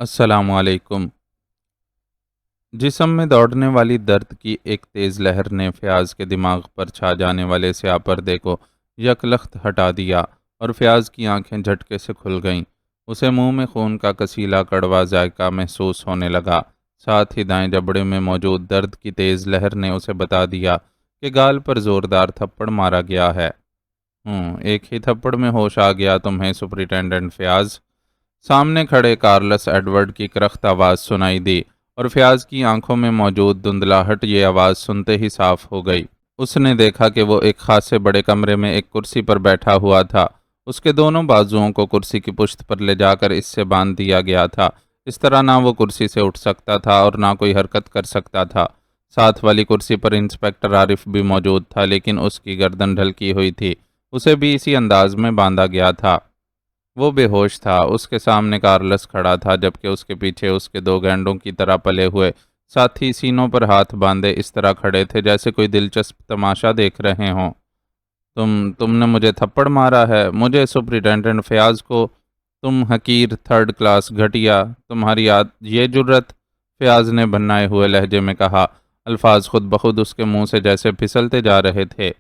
السلام علیکم۔ جسم میں دوڑنے والی درد کی ایک تیز لہر نے فیاض کے دماغ پر چھا جانے والے سیاہ پردے کو یکلخت ہٹا دیا اور فیاض کی آنکھیں جھٹکے سے کھل گئیں۔ اسے منہ میں خون کا کسیلا کڑوا ذائقہ محسوس ہونے لگا، ساتھ ہی دائیں جبڑے میں موجود درد کی تیز لہر نے اسے بتا دیا کہ گال پر زوردار تھپڑ مارا گیا ہے۔ ایک ہی تھپڑ میں ہوش آ گیا تمہیں سپرنٹینڈنٹ فیاض؟ سامنے کھڑے کارلس ایڈورڈ کی کرخت آواز سنائی دی، اور فیاض کی آنکھوں میں موجود دھندلاہٹ یہ آواز سنتے ہی صاف ہو گئی۔ اس نے دیکھا کہ وہ ایک خاصے بڑے کمرے میں ایک کرسی پر بیٹھا ہوا تھا۔ اس کے دونوں بازوؤں کو کرسی کی پشت پر لے جا کر اس سے باندھ دیا گیا تھا۔ اس طرح نہ وہ کرسی سے اٹھ سکتا تھا اور نہ کوئی حرکت کر سکتا تھا۔ ساتھ والی کرسی پر انسپکٹر عارف بھی موجود تھا، لیکن اس کی گردن ڈھلکی ہوئی تھی۔ اسے بھی اسی انداز میں باندھا گیا تھا۔ وہ بے ہوش تھا۔ اس کے سامنے کارلس کھڑا تھا، جبکہ اس کے پیچھے اس کے دو گینڈوں کی طرح پلے ہوئے ساتھی سینوں پر ہاتھ باندھے اس طرح کھڑے تھے جیسے کوئی دلچسپ تماشا دیکھ رہے ہوں۔ تم نے مجھے تھپڑ مارا ہے، مجھے سپرنٹینڈنٹ فیاض کو؟ تم حقیر، تھرڈ کلاس گھٹیا، تمہاری یہ جرت؟ فیاض نے بنائے ہوئے لہجے میں کہا۔ الفاظ خود بخود اس کے منہ سے جیسے پھسلتے جا رہے تھے۔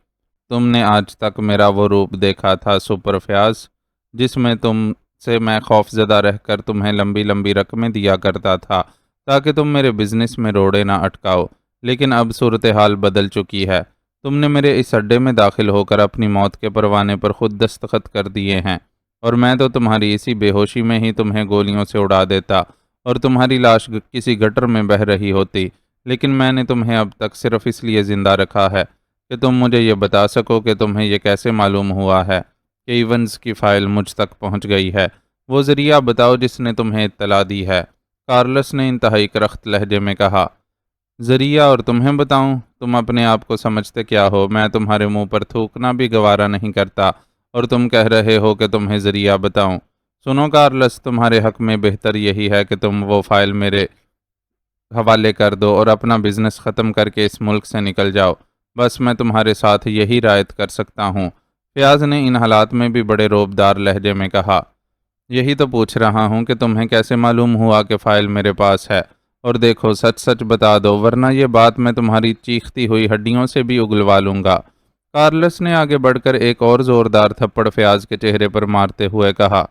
تم نے آج تک میرا وہ روپ دیکھا تھا سپر فیاض، جس میں تم سے میں خوف زدہ رہ کر تمہیں لمبی لمبی رقمیں دیا کرتا تھا تاکہ تم میرے بزنس میں روڑے نہ اٹکاؤ، لیکن اب صورتحال بدل چکی ہے۔ تم نے میرے اس اڈے میں داخل ہو کر اپنی موت کے پروانے پر خود دستخط کر دیے ہیں، اور میں تو تمہاری اسی بے ہوشی میں ہی تمہیں گولیوں سے اڑا دیتا اور تمہاری لاش کسی گٹر میں بہہ رہی ہوتی، لیکن میں نے تمہیں اب تک صرف اس لیے زندہ رکھا ہے کہ تم مجھے یہ بتا سکو کہ تمہیں یہ کیسے معلوم ہوا ہے کہ ایونز کی فائل مجھ تک پہنچ گئی ہے۔ وہ ذریعہ بتاؤ جس نے تمہیں اطلاع دی ہے، کارلس نے انتہائی کرخت لہجے میں کہا۔ ذریعہ اور تمہیں بتاؤں؟ تم اپنے آپ کو سمجھتے کیا ہو؟ میں تمہارے منہ پر تھوکنا بھی گوارا نہیں کرتا، اور تم کہہ رہے ہو کہ تمہیں ذریعہ بتاؤں؟ سنو کارلس، تمہارے حق میں بہتر یہی ہے کہ تم وہ فائل میرے حوالے کر دو اور اپنا بزنس ختم کر کے اس ملک سے نکل جاؤ۔ بس میں تمہارے ساتھ یہی رعایت کر سکتا ہوں۔ فیاض نے ان حالات میں بھی بڑے روبدار لہجے میں کہا۔ یہی تو پوچھ رہا ہوں کہ تمہیں کیسے معلوم ہوا کہ فائل میرے پاس ہے؟ اور دیکھو، سچ سچ بتا دو، ورنہ یہ بات میں تمہاری چیختی ہوئی ہڈیوں سے بھی اگلوا لوں گا۔ کارلس نے آگے بڑھ کر ایک اور زوردار تھپڑ فیاض کے چہرے پر مارتے ہوئے کہا،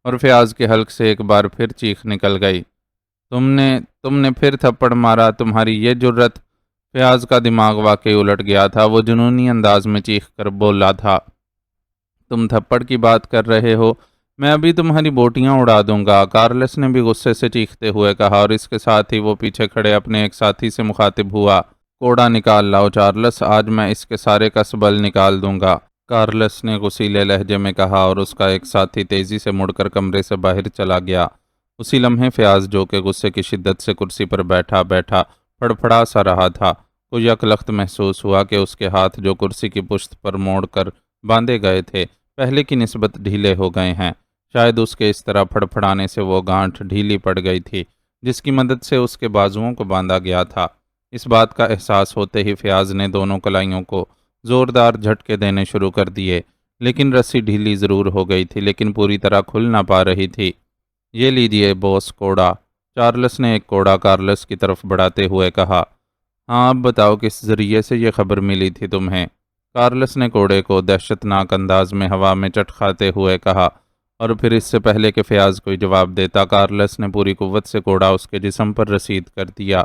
اور فیاض کے حلق سے ایک بار پھر چیخ نکل گئی۔ تم نے پھر تھپڑ مارا؟ تمہاری یہ جرت؟ فیاض کا دماغ واقعی الٹ گیا تھا۔ وہ جنونی انداز میں چیخ کر بولا تھا، تم تھپڑ کی بات کر رہے ہو؟ میں ابھی تمہاری بوٹیاں اڑا دوں گا، کارلس نے بھی غصے سے چیختے ہوئے کہا، اور اس کے ساتھ ہی وہ پیچھے کھڑے اپنے ایک ساتھی سے مخاطب ہوا۔ کوڑا نکال لاؤ چارلس، آج میں اس کے سارے کا سبل نکال دوں گا، کارلس نے غصیلے لہجے میں کہا، اور اس کا ایک ساتھی تیزی سے مڑ کر کمرے سے باہر چلا گیا۔ اسی لمحے فیاض، جو کہ غصے کی شدت سے کرسی پر بیٹھا پھڑپڑا سا رہا تھا، کو یکلخت محسوس ہوا کہ اس کے ہاتھ جو کرسی کی پشت پر موڑ کر باندھے گئے تھے، پہلے کی نسبت ڈھیلے ہو گئے ہیں۔ شاید اس کے اس طرح پھڑپڑانے سے وہ گانٹھ ڈھیلی پڑ گئی تھی جس کی مدد سے اس کے بازوؤں کو باندھا گیا تھا۔ اس بات کا احساس ہوتے ہی فیاض نے دونوں کلائیوں کو زوردار جھٹکے دینے شروع کر دیے، لیکن رسی ڈھیلی ضرور ہو گئی تھی، لیکن پوری طرح کھل نہ پا رہی تھی۔ یہ لیجئے بوس کوڑا، چارلس نے ایک کوڑا کارلس کی طرف بڑھاتے ہوئے کہا۔ ہاں، اب بتاؤ کس ذریعے سے یہ خبر ملی تھی تمہیں؟ کارلس نے کوڑے کو دہشت ناک انداز میں ہوا میں چٹکھاتے ہوئے کہا، اور پھر اس سے پہلے کہ فیاض کوئی جواب دیتا، کارلس نے پوری قوت سے کوڑا اس کے جسم پر رسید کر دیا،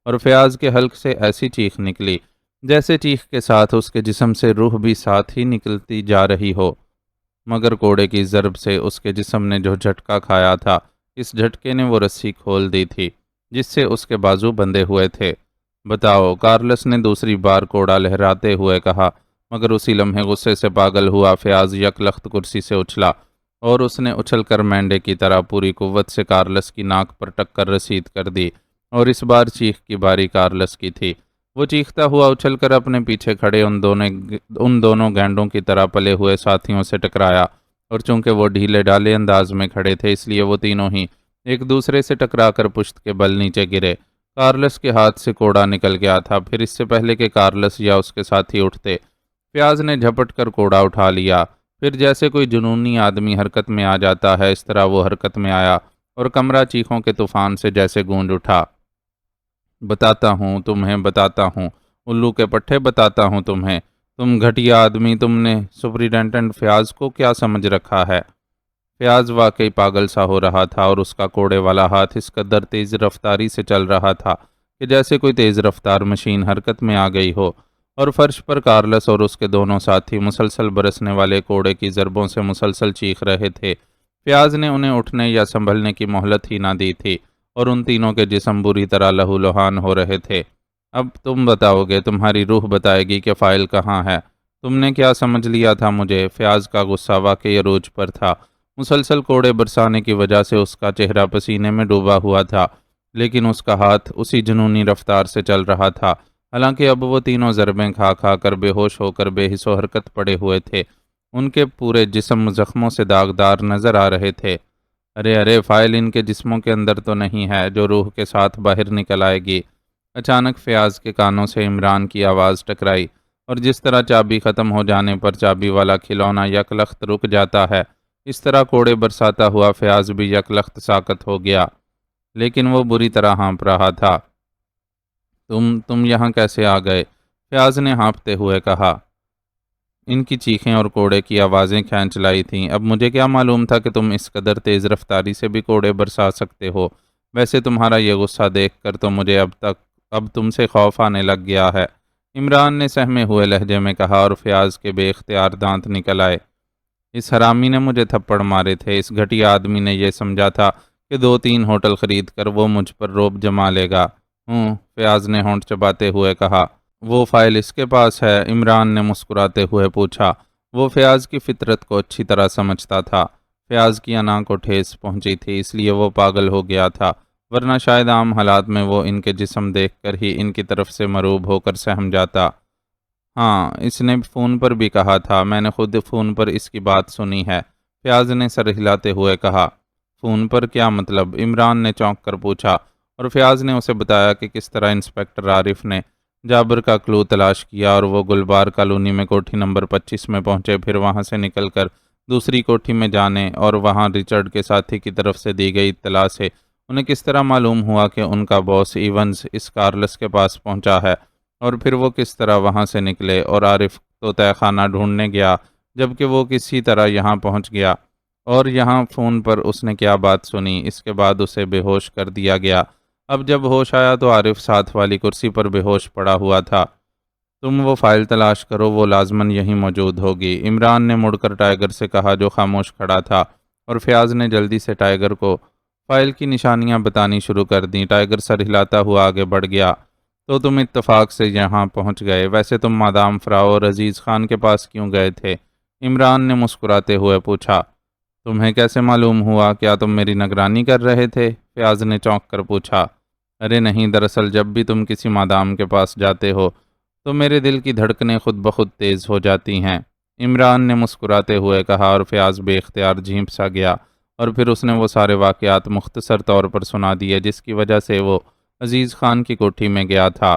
اور فیاض کے حلق سے ایسی چیخ نکلی جیسے چیخ کے ساتھ اس کے جسم سے روح بھی ساتھ ہی نکلتی جا رہی ہو۔ مگر کوڑے کی ضرب سے اس کے جسم نے جو جھٹکا کھایا تھا، اس جھٹکے نے وہ رسی کھول دی تھی جس سے اس کے بازو بندھے ہوئے تھے۔ بتاؤ، کارلس نے دوسری بار کوڑا لہراتے ہوئے کہا، مگر اسی لمحے غصے سے پاگل ہوا فیاض یکلخت کرسی سے اچھلا، اور اس نے اچھل کر مینڈے کی طرح پوری قوت سے کارلس کی ناک پر ٹکر رسید کر دی، اور اس بار چیخ کی باری کارلس کی تھی۔ وہ چیختا ہوا اچھل کر اپنے پیچھے کھڑے ان دونوں گینڈوں کی طرح پلے ہوئے ساتھیوں سے ٹکرایا، اور چونکہ وہ ڈھیلے ڈالے انداز میں کھڑے تھے، اس لیے وہ تینوں ہی ایک دوسرے سے ٹکرا کر پشت کے بل نیچے گرے۔ کارلس کے ہاتھ سے کوڑا نکل گیا تھا۔ پھر اس سے پہلے کہ کارلس یا اس کے ساتھی اٹھتے، فیاض نے جھپٹ کر کوڑا اٹھا لیا۔ پھر جیسے کوئی جنونی آدمی حرکت میں آ جاتا ہے، اس طرح وہ حرکت میں آیا اور کمرہ چیخوں کے طوفان سے جیسے گونج اٹھا۔ بتاتا ہوں تمہیں، بتاتا ہوں، الو کے پٹھے بتاتا ہوں تمہیں، تم گھٹیا آدمی، تم نے سپرنٹینڈنٹ فیاض کو کیا سمجھ رکھا ہے؟ فیاض واقعی پاگل سا ہو رہا تھا اور اس کا کوڑے والا ہاتھ اس قدر تیز رفتاری سے چل رہا تھا کہ جیسے کوئی تیز رفتار مشین حرکت میں آ گئی ہو، اور فرش پر کارلس اور اس کے دونوں ساتھی مسلسل برسنے والے کوڑے کی ضربوں سے مسلسل چیخ رہے تھے۔ فیاض نے انہیں اٹھنے یا سنبھلنے کی مہلت ہی نہ دی تھی اور ان تینوں کے جسم بری طرح لہو لہان ہو رہے تھے۔ اب تم بتاؤ گے، تمہاری روح بتائے گی کہ فائل کہاں ہے؟ تم نے کیا سمجھ لیا تھا مجھے؟ فیاض کا غصہ واقعی عروج پر تھا۔ مسلسل کوڑے برسانے کی وجہ سے اس کا چہرہ پسینے میں ڈوبا ہوا تھا، لیکن اس کا ہاتھ اسی جنونی رفتار سے چل رہا تھا۔ حالانکہ اب وہ تینوں ضربیں کھا کھا کر بے ہوش ہو کر بے حس و حرکت پڑے ہوئے تھے۔ ان کے پورے جسم زخموں سے داغدار نظر آ رہے تھے۔ ارے ارے، فائل ان کے جسموں کے اندر تو نہیں ہے جو روح کے ساتھ باہر نکل آئے گی؟ اچانک فیاض کے کانوں سے عمران کی آواز ٹکرائی، اور جس طرح چابی ختم ہو جانے پر چابی والا کھلونا یکلخت رک جاتا ہے، اس طرح کوڑے برساتا ہوا فیاض بھی یکلخت ساکت ہو گیا، لیکن وہ بری طرح ہانپ رہا تھا۔ تم یہاں کیسے آ گئے؟ فیاض نے ہانپتے ہوئے کہا۔ ان کی چیخیں اور کوڑے کی آوازیں کھینچ لائی تھیں۔ اب مجھے کیا معلوم تھا کہ تم اس قدر تیز رفتاری سے بھی کوڑے برسا سکتے ہو؟ ویسے تمہارا یہ غصہ دیکھ کر تو مجھے اب تم سے خوف آنے لگ گیا ہے، عمران نے سہمے ہوئے لہجے میں کہا، اور فیاض کے بے اختیار دانت نکل آئے۔ اس حرامی نے مجھے تھپڑ مارے تھے، اس گھٹیا آدمی نے یہ سمجھا تھا کہ 2-3 ہوٹل خرید کر وہ مجھ پر روب جما لے گا۔ فیاض نے ہونٹ چباتے ہوئے کہا۔ وہ فائل اس کے پاس ہے؟ عمران نے مسکراتے ہوئے پوچھا۔ وہ فیاض کی فطرت کو اچھی طرح سمجھتا تھا۔ فیاض کی انا کو ٹھیس پہنچی تھی، اس لیے وہ پاگل ہو گیا تھا، ورنہ شاید عام حالات میں وہ ان کے جسم دیکھ کر ہی ان کی طرف سے مروب ہو کر سہم جاتا۔ ہاں، اس نے فون پر بھی کہا تھا، میں نے خود فون پر اس کی بات سنی ہے، فیاض نے سر ہلاتے ہوئے کہا۔ فون پر کیا مطلب؟ عمران نے چونک کر پوچھا، اور فیاض نے اسے بتایا کہ کس طرح انسپکٹر عارف نے جابر کا کلو تلاش کیا اور وہ گلبار کالونی میں کوٹھی نمبر 25 میں پہنچے، پھر وہاں سے نکل کر دوسری کوٹھی میں جانے اور وہاں رچرڈ کے ساتھی کی طرف سے دی گئی اطلاع سے انہیں کس طرح معلوم ہوا کہ ان کا باس ایونز اس کارلس کے پاس پہنچا ہے، اور پھر وہ کس طرح وہاں سے نکلے اور عارف تو تہہ خانہ ڈھونڈنے گیا جبکہ وہ کسی طرح یہاں پہنچ گیا، اور یہاں فون پر اس نے کیا بات سنی، اس کے بعد اسے بے ہوش کر دیا گیا۔ اب جب ہوش آیا تو عارف ساتھ والی کرسی پر بے ہوش پڑا ہوا تھا۔ تم وہ فائل تلاش کرو، وہ لازماً یہیں موجود ہوگی، عمران نے مڑ کر ٹائیگر سے کہا جو خاموش کھڑا تھا، اور فیاض نے جلدی سے ٹائیگر کو فائل کی نشانیاں بتانی شروع کر دیں۔ ٹائیگر سر ہلاتا ہوا آگے بڑھ گیا۔ تو تم اتفاق سے یہاں پہنچ گئے، ویسے تم مادام فراو اور عزیز خان کے پاس کیوں گئے تھے؟ عمران نے مسکراتے ہوئے پوچھا۔ تمہیں کیسے معلوم ہوا؟ کیا تم میری نگرانی کر رہے تھے؟ فیاض نے چونک کر پوچھا۔ ارے نہیں، دراصل جب بھی تم کسی مادام کے پاس جاتے ہو تو میرے دل کی دھڑکنیں خود بخود تیز ہو جاتی ہیں، عمران نے مسکراتے ہوئے کہا، اور فیاض بے اختیار جھینپ سا گیا، اور پھر اس نے وہ سارے واقعات مختصر طور پر سنا دیے جس کی وجہ سے وہ عزیز خان کی کوٹھی میں گیا تھا۔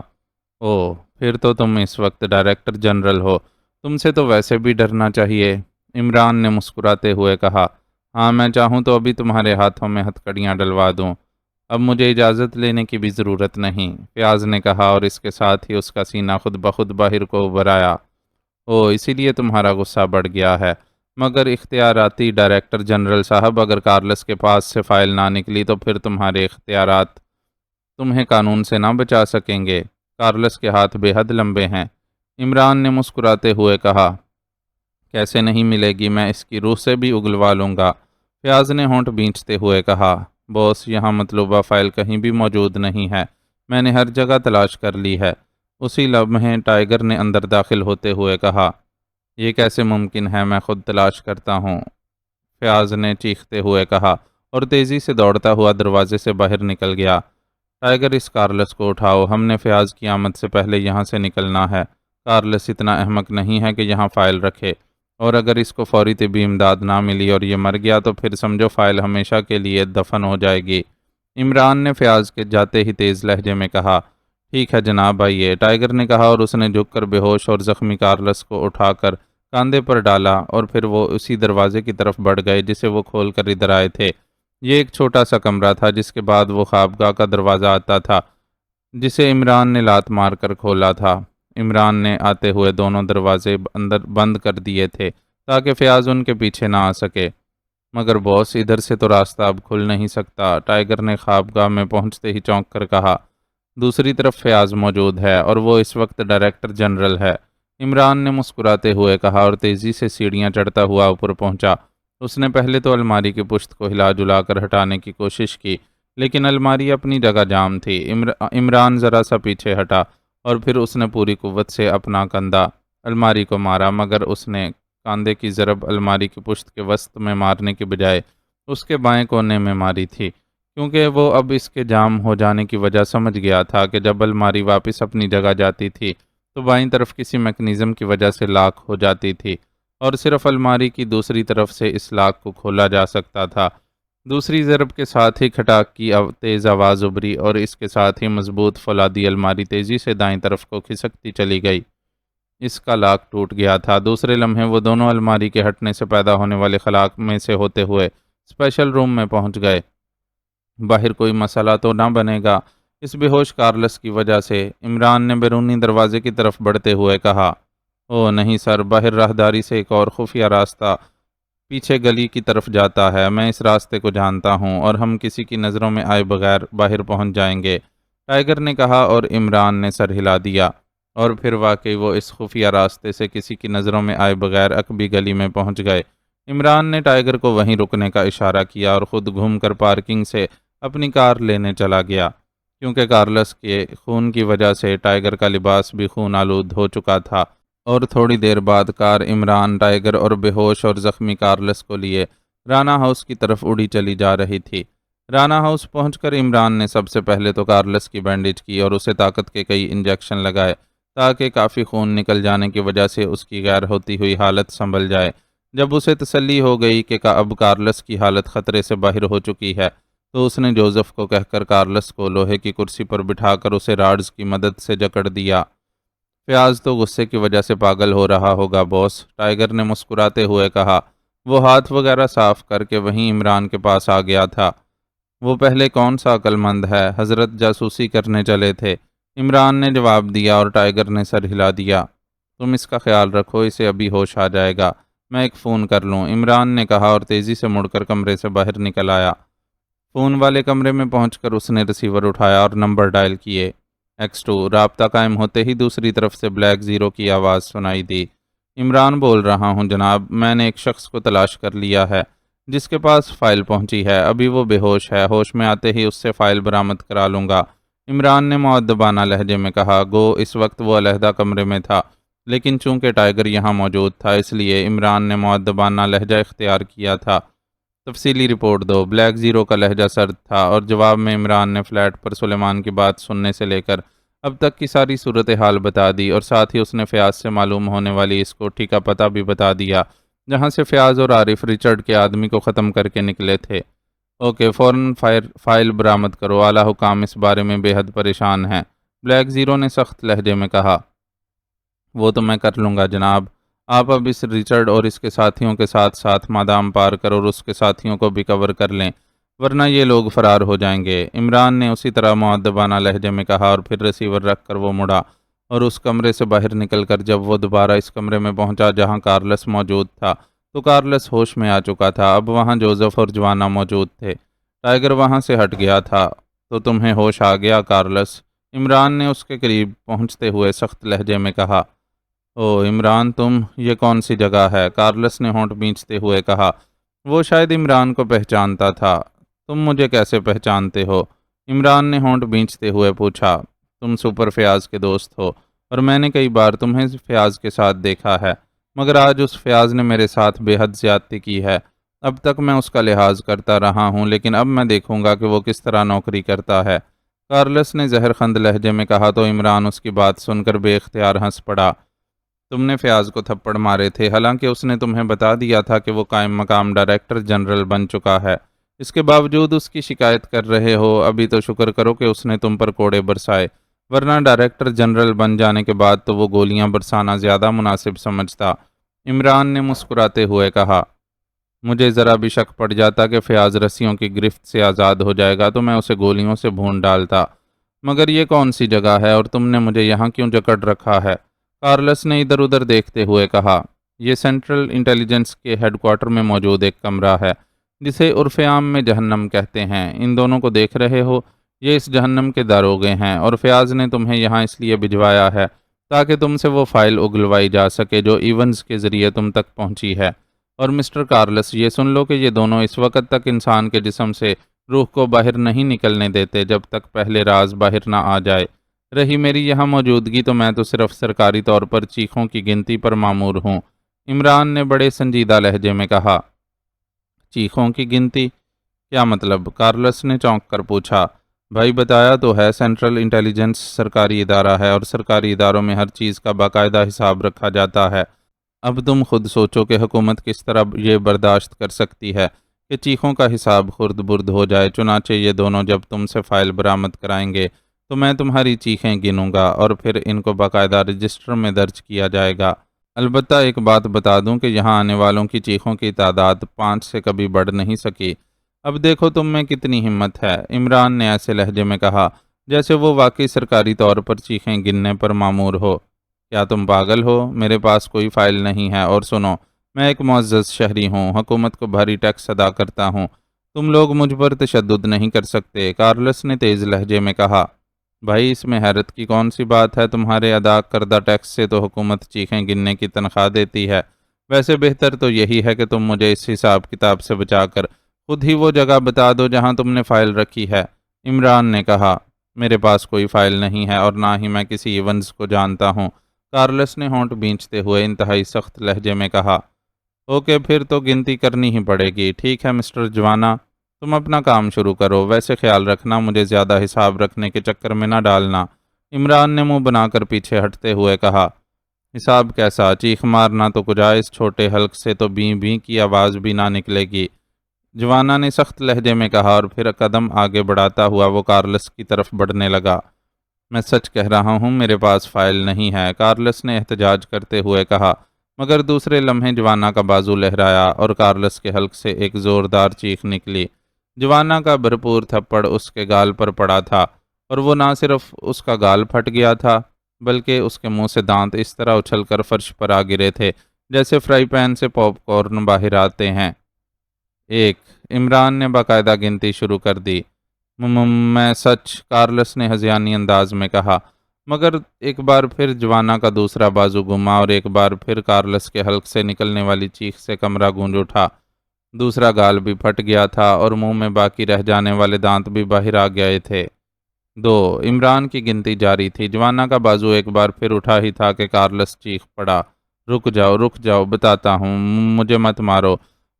اوہ، پھر تو تم اس وقت ڈائریکٹر جنرل ہو، تم سے تو ویسے بھی ڈرنا چاہیے، عمران نے مسکراتے ہوئے کہا۔ ہاں، میں چاہوں تو ابھی تمہارے ہاتھوں میں ہتھکڑیاں ڈلوا دوں، اب مجھے اجازت لینے کی بھی ضرورت نہیں، فیاض نے کہا، اور اس کے ساتھ ہی اس کا سینہ خود بخود باہر کو ابھر آیا۔ اسی لیے تمہارا غصہ بڑھ گیا ہے، مگر اختیاراتی ڈائریکٹر جنرل صاحب، اگر کارلس کے پاس سے فائل نہ نکلی تو پھر تمہارے اختیارات تمہیں قانون سے نہ بچا سکیں گے، کارلس کے ہاتھ بے حد لمبے ہیں، عمران نے مسکراتے ہوئے کہا۔ کیسے نہیں ملے گی، میں اس کی روح سے بھی اگلوا لوں گا، فیاض نے ہونٹ بھینچتے ہوئے کہا۔ باس، یہاں مطلوبہ فائل کہیں بھی موجود نہیں ہے، میں نے ہر جگہ تلاش کر لی ہے، اسی لمحے ٹائیگر نے اندر داخل ہوتے ہوئے کہا۔ یہ کیسے ممکن ہے، میں خود تلاش کرتا ہوں، فیاض نے چیختے ہوئے کہا، اور تیزی سے دوڑتا ہوا دروازے سے باہر نکل گیا۔ ٹائیگر، اس کارلس کو اٹھاؤ، ہم نے فیاض کی آمد سے پہلے یہاں سے نکلنا ہے، کارلس اتنا احمق نہیں ہے کہ یہاں فائل رکھے، اور اگر اس کو فوری طبی امداد نہ ملی اور یہ مر گیا تو پھر سمجھو فائل ہمیشہ کے لیے دفن ہو جائے گی، عمران نے فیاض کے جاتے ہی تیز لہجے میں کہا۔ ٹھیک ہے جناب، آئیے، ٹائیگر نے کہا، اور اس نے جھک کر بے ہوش اور زخمی کارلس کو اٹھا کر کاندھے پر ڈالا، اور پھر وہ اسی دروازے کی طرف بڑھ گئے جسے وہ کھول کر ادھر آئے تھے۔ یہ ایک چھوٹا سا کمرہ تھا جس کے بعد وہ خوابگاہ کا دروازہ آتا تھا، جسے عمران نے لات مار کر کھولا تھا۔ عمران نے آتے ہوئے دونوں دروازے اندر بند کر دیے تھے تاکہ فیاض ان کے پیچھے نہ آ سکے۔ مگر باس، ادھر سے تو راستہ اب کھل نہیں سکتا، ٹائیگر نے خوابگاہ میں پہنچتے ہی چونک کر کہا۔ دوسری طرف فیاض موجود ہے اور وہ اس وقت ڈائریکٹر جنرل ہے، عمران نے مسکراتے ہوئے کہا اور تیزی سے سیڑھیاں چڑھتا ہوا اوپر پہنچا۔ اس نے پہلے تو الماری کی پشت کو ہلا جلا کر ہٹانے کی کوشش کی، لیکن الماری اپنی جگہ جام تھی۔ عمران ذرا سا پیچھے ہٹا اور پھر اس نے پوری قوت سے اپنا کندھا الماری کو مارا، مگر اس نے کاندھے کی ضرب الماری کی پشت کے وسط میں مارنے کی بجائے اس کے بائیں کونے میں ماری تھی، کیونکہ وہ اب اس کے جام ہو جانے کی وجہ سمجھ گیا تھا کہ جب الماری واپس اپنی جگہ جاتی تھی تو بائیں طرف کسی میکنزم کی وجہ سے لاک ہو جاتی تھی اور صرف الماری کی دوسری طرف سے اس لاک کو کھولا جا سکتا تھا۔ دوسری ضرب کے ساتھ ہی کھٹاک کی تیز آواز ابھری اور اس کے ساتھ ہی مضبوط فولادی الماری تیزی سے دائیں طرف کو کھسکتی چلی گئی۔ اس کا لاک ٹوٹ گیا تھا۔ دوسرے لمحے وہ دونوں الماری کے ہٹنے سے پیدا ہونے والے خلا میں سے ہوتے ہوئے اسپیشل روم میں پہنچ گئے۔ باہر کوئی مسئلہ تو نہ بنے گا اس بے ہوش کارلس کی وجہ سے؟ عمران نے بیرونی دروازے کی طرف بڑھتے ہوئے کہا۔ او نہیں سر، باہر راہداری سے ایک اور خفیہ راستہ پیچھے گلی کی طرف جاتا ہے، میں اس راستے کو جانتا ہوں اور ہم کسی کی نظروں میں آئے بغیر باہر پہنچ جائیں گے، ٹائیگر نے کہا اور عمران نے سر ہلا دیا، اور پھر واقعی وہ اس خفیہ راستے سے کسی کی نظروں میں آئے بغیر عقبی گلی میں پہنچ گئے۔ عمران نے ٹائیگر کو وہیں رکنے کا اشارہ کیا اور خود گھوم کر پارکنگ سے اپنی کار لینے چلا گیا، کیونکہ کارلس کے خون کی وجہ سے ٹائیگر کا لباس بھی خون آلود ہو چکا تھا، اور تھوڑی دیر بعد کار عمران، ٹائیگر اور بے ہوش اور زخمی کارلس کو لیے رانا ہاؤس کی طرف اڑی چلی جا رہی تھی۔ رانا ہاؤس پہنچ کر عمران نے سب سے پہلے تو کارلس کی بینڈیج کی اور اسے طاقت کے کئی انجیکشن لگائے تاکہ کافی خون نکل جانے کی وجہ سے اس کی غیر ہوتی ہوئی حالت سنبھل جائے۔ جب اسے تسلی ہو گئی کہ اب کارلس کی حالت خطرے سے باہر ہو چکی ہے تو اس نے جوزف کو کہہ کر کارلس کو لوہے کی کرسی پر بٹھا کر اسے راڈز کی مدد سے جکڑ دیا۔ فیاض تو غصے کی وجہ سے پاگل ہو رہا ہوگا باس، ٹائیگر نے مسکراتے ہوئے کہا۔ وہ ہاتھ وغیرہ صاف کر کے وہیں عمران کے پاس آ گیا تھا۔ وہ پہلے کون سا عقل مند ہے حضرت، جاسوسی کرنے چلے تھے، عمران نے جواب دیا اور ٹائیگر نے سر ہلا دیا۔ تم اس کا خیال رکھو، اسے ابھی ہوش آ جائے گا، میں ایک فون کر لوں، عمران نے کہا اور تیزی سے مڑ کر کمرے سے باہر نکل آیا۔ فون والے کمرے میں پہنچ کر اس نے ریسیور اٹھایا اور نمبر ڈائل کیے۔ X2۔ رابطہ قائم ہوتے ہی دوسری طرف سے بلیک زیرو کی آواز سنائی دی۔ عمران بول رہا ہوں جناب، میں نے ایک شخص کو تلاش کر لیا ہے جس کے پاس فائل پہنچی ہے، ابھی وہ بے ہوش ہے، ہوش میں آتے ہی اس سے فائل برآمد کرا لوں گا، عمران نے مؤدبانہ لہجے میں کہا۔ گو اس وقت وہ علیحدہ کمرے میں تھا، لیکن چونکہ ٹائیگر یہاں موجود تھا اس لیے عمران نے مؤدبانہ لہجہ اختیار کیا تھا۔ تفصیلی رپورٹ دو۔ بلیک زیرو کا لہجہ سرد تھا اور جواب میں عمران نے فلیٹ پر سلیمان کی بات سننے سے لے کر اب تک کی ساری صورتحال بتا دی، اور ساتھ ہی اس نے فیاض سے معلوم ہونے والی اس کوٹھی کا پتہ بھی بتا دیا جہاں سے فیاض اور عارف رچرڈ کے آدمی کو ختم کر کے نکلے تھے۔ اوکے، فوراً فائل برآمد کرو، اعلیٰ حکام اس بارے میں بے حد پریشان ہیں، بلیک زیرو نے سخت لہجے میں کہا۔ وہ تو میں کر لوں گا جناب، آپ اب اس رچرڈ اور اس کے ساتھیوں کے ساتھ ساتھ مادام پارکر اور اس کے ساتھیوں کو بھی کور کر لیں، ورنہ یہ لوگ فرار ہو جائیں گے، عمران نے اسی طرح مؤدبانہ لہجے میں کہا، اور پھر ریسیور رکھ کر وہ مڑا اور اس کمرے سے باہر نکل کر جب وہ دوبارہ اس کمرے میں پہنچا جہاں کارلس موجود تھا تو کارلس ہوش میں آ چکا تھا۔ اب وہاں جوزف اور جوانا موجود تھے۔ ٹائیگر وہاں سے ہٹ گیا تھا۔ تو تمہیں ہوش آ گیا کارلس، عمران نے اس کے قریب پہنچتے ہوئے سخت لہجے میں کہا۔ او عمران، تم، یہ کون سی جگہ ہے؟ کارلس نے ہونٹ بھینچتے ہوئے کہا۔ وہ شاید عمران کو پہچانتا تھا۔ تم مجھے کیسے پہچانتے ہو؟ عمران نے ہونٹ بھینچتے ہوئے پوچھا۔ تم سپر فیاض کے دوست ہو اور میں نے کئی بار تمہیں فیاض کے ساتھ دیکھا ہے، مگر آج اس فیاض نے میرے ساتھ بے حد زیادتی کی ہے۔ اب تک میں اس کا لحاظ کرتا رہا ہوں، لیکن اب میں دیکھوں گا کہ وہ کس طرح نوکری کرتا ہے، کارلس نے زہر خند لہجے میں کہا تو عمران اس کی بات سن کر بے اختیار ہنس پڑا۔ تم نے فیاض کو تھپڑ مارے تھے، حالانکہ اس نے تمہیں بتا دیا تھا کہ وہ قائم مقام ڈائریکٹر جنرل بن چکا ہے، اس کے باوجود اس کی شکایت کر رہے ہو؟ ابھی تو شکر کرو کہ اس نے تم پر کوڑے برسائے، ورنہ ڈائریکٹر جنرل بن جانے کے بعد تو وہ گولیاں برسانا زیادہ مناسب سمجھتا، عمران نے مسکراتے ہوئے کہا۔ مجھے ذرا بھی شک پڑ جاتا کہ فیاض رسیوں کی گرفت سے آزاد ہو جائے گا تو میں اسے گولیوں سے بھون ڈالتا۔ مگر یہ کون سی جگہ ہے اور تم نے مجھے یہاں کیوں جکڑ رکھا ہے؟ کارلس نے ادھر ادھر دیکھتے ہوئے کہا۔ یہ سینٹرل انٹیلیجنس کے ہیڈ کوارٹر میں موجود ایک کمرہ ہے جسے عرف عام میں جہنم کہتے ہیں۔ ان دونوں کو دیکھ رہے ہو، یہ اس جہنم کے داروغے ہیں اور فیاض نے تمہیں یہاں اس لیے بھجوایا ہے تاکہ تم سے وہ فائل اگلوائی جا سکے جو ایونز کے ذریعے تم تک پہنچی ہے۔ اور مسٹر کارلس، یہ سن لو کہ یہ دونوں اس وقت تک انسان کے جسم سے روح کو باہر نہیں نکلنے دیتے جب تک پہلے راز باہر نہ آ جائے۔ رہی میری یہاں موجودگی تو میں تو صرف سرکاری طور پر چیخوں کی گنتی پر مامور ہوں۔ عمران نے بڑے سنجیدہ لہجے میں کہا۔ چیخوں کی گنتی؟ کیا مطلب؟ کارلس نے چونک کر پوچھا۔ بھائی بتایا تو ہے، سینٹرل انٹیلیجنس سرکاری ادارہ ہے اور سرکاری اداروں میں ہر چیز کا باقاعدہ حساب رکھا جاتا ہے۔ اب تم خود سوچو کہ حکومت کس طرح یہ برداشت کر سکتی ہے کہ چیخوں کا حساب خرد برد ہو جائے۔ چنانچہ یہ دونوں جب تم سے فائل برآمد کرائیں گے تو میں تمہاری چیخیں گنوں گا اور پھر ان کو باقاعدہ رجسٹر میں درج کیا جائے گا۔ البتہ ایک بات بتا دوں کہ یہاں آنے والوں کی چیخوں کی تعداد 5 سے کبھی بڑھ نہیں سکی۔ اب دیکھو تم میں کتنی ہمت ہے، عمران نے ایسے لہجے میں کہا جیسے وہ واقعی سرکاری طور پر چیخیں گننے پر مامور ہو۔ کیا تم پاگل ہو؟ میرے پاس کوئی فائل نہیں ہے، اور سنو، میں ایک معزز شہری ہوں، حکومت کو بھاری ٹیکس ادا کرتا ہوں، تم لوگ مجھ پر تشدد نہیں کر سکتے۔ کارلس نے تیز لہجے میں کہا۔ بھائی اس میں حیرت کی کون سی بات ہے؟ تمہارے ادا کردہ ٹیکس سے تو حکومت چیخیں گننے کی تنخواہ دیتی ہے۔ ویسے بہتر تو یہی ہے کہ تم مجھے اس حساب کتاب سے بچا کر خود ہی وہ جگہ بتا دو جہاں تم نے فائل رکھی ہے۔ عمران نے کہا۔ میرے پاس کوئی فائل نہیں ہے اور نہ ہی میں کسی ایونز کو جانتا ہوں، کارلس نے ہونٹ بھینچتے ہوئے انتہائی سخت لہجے میں کہا۔ اوکے، پھر تو گنتی کرنی ہی پڑے گی۔ ٹھیک ہے مسٹر جوانا، تم اپنا کام شروع کرو، ویسے خیال رکھنا مجھے زیادہ حساب رکھنے کے چکر میں نہ ڈالنا۔ عمران نے منہ بنا کر پیچھے ہٹتے ہوئے کہا۔ حساب کیسا؟ چیخ مارنا تو کجا، اس چھوٹے حلق سے تو بیں بیں کی آواز بھی نہ نکلے گی، جوانا نے سخت لہجے میں کہا، اور پھر قدم آگے بڑھاتا ہوا وہ کارلس کی طرف بڑھنے لگا۔ میں سچ کہہ رہا ہوں، میرے پاس فائل نہیں ہے، کارلس نے احتجاج کرتے ہوئے کہا، مگر دوسرے لمحے جوانا کا بازو لہرایا اور کارلس کے حلق سے ایک زوردار چیخ نکلی۔ جوانا کا بھرپور تھپڑ اس کے گال پر پڑا تھا، اور وہ نہ صرف اس کا گال پھٹ گیا تھا بلکہ اس کے منہ سے دانت اس طرح اچھل کر فرش پر آ گرے تھے جیسے فرائی پین سے پاپ کارن باہر آتے ہیں۔ 1۔ عمران نے باقاعدہ گنتی شروع کر دی۔ میں سچ، کارلس نے ہذیانی انداز میں کہا، مگر ایک بار پھر جوانا کا دوسرا بازو گھما اور ایک بار پھر کارلس کے حلق سے نکلنے والی چیخ سے کمرہ گونج اٹھا۔ دوسرا گال بھی پھٹ گیا تھا اور منہ میں باقی رہ جانے والے دانت بھی باہر آ گئے تھے۔ 2۔ عمران کی گنتی جاری تھی۔ جوانا کا بازو ایک بار پھر اٹھا ہی تھا کہ کارلس چیخ پڑا۔ رک جاؤ، بتاتا ہوں، مجھے مت مارو۔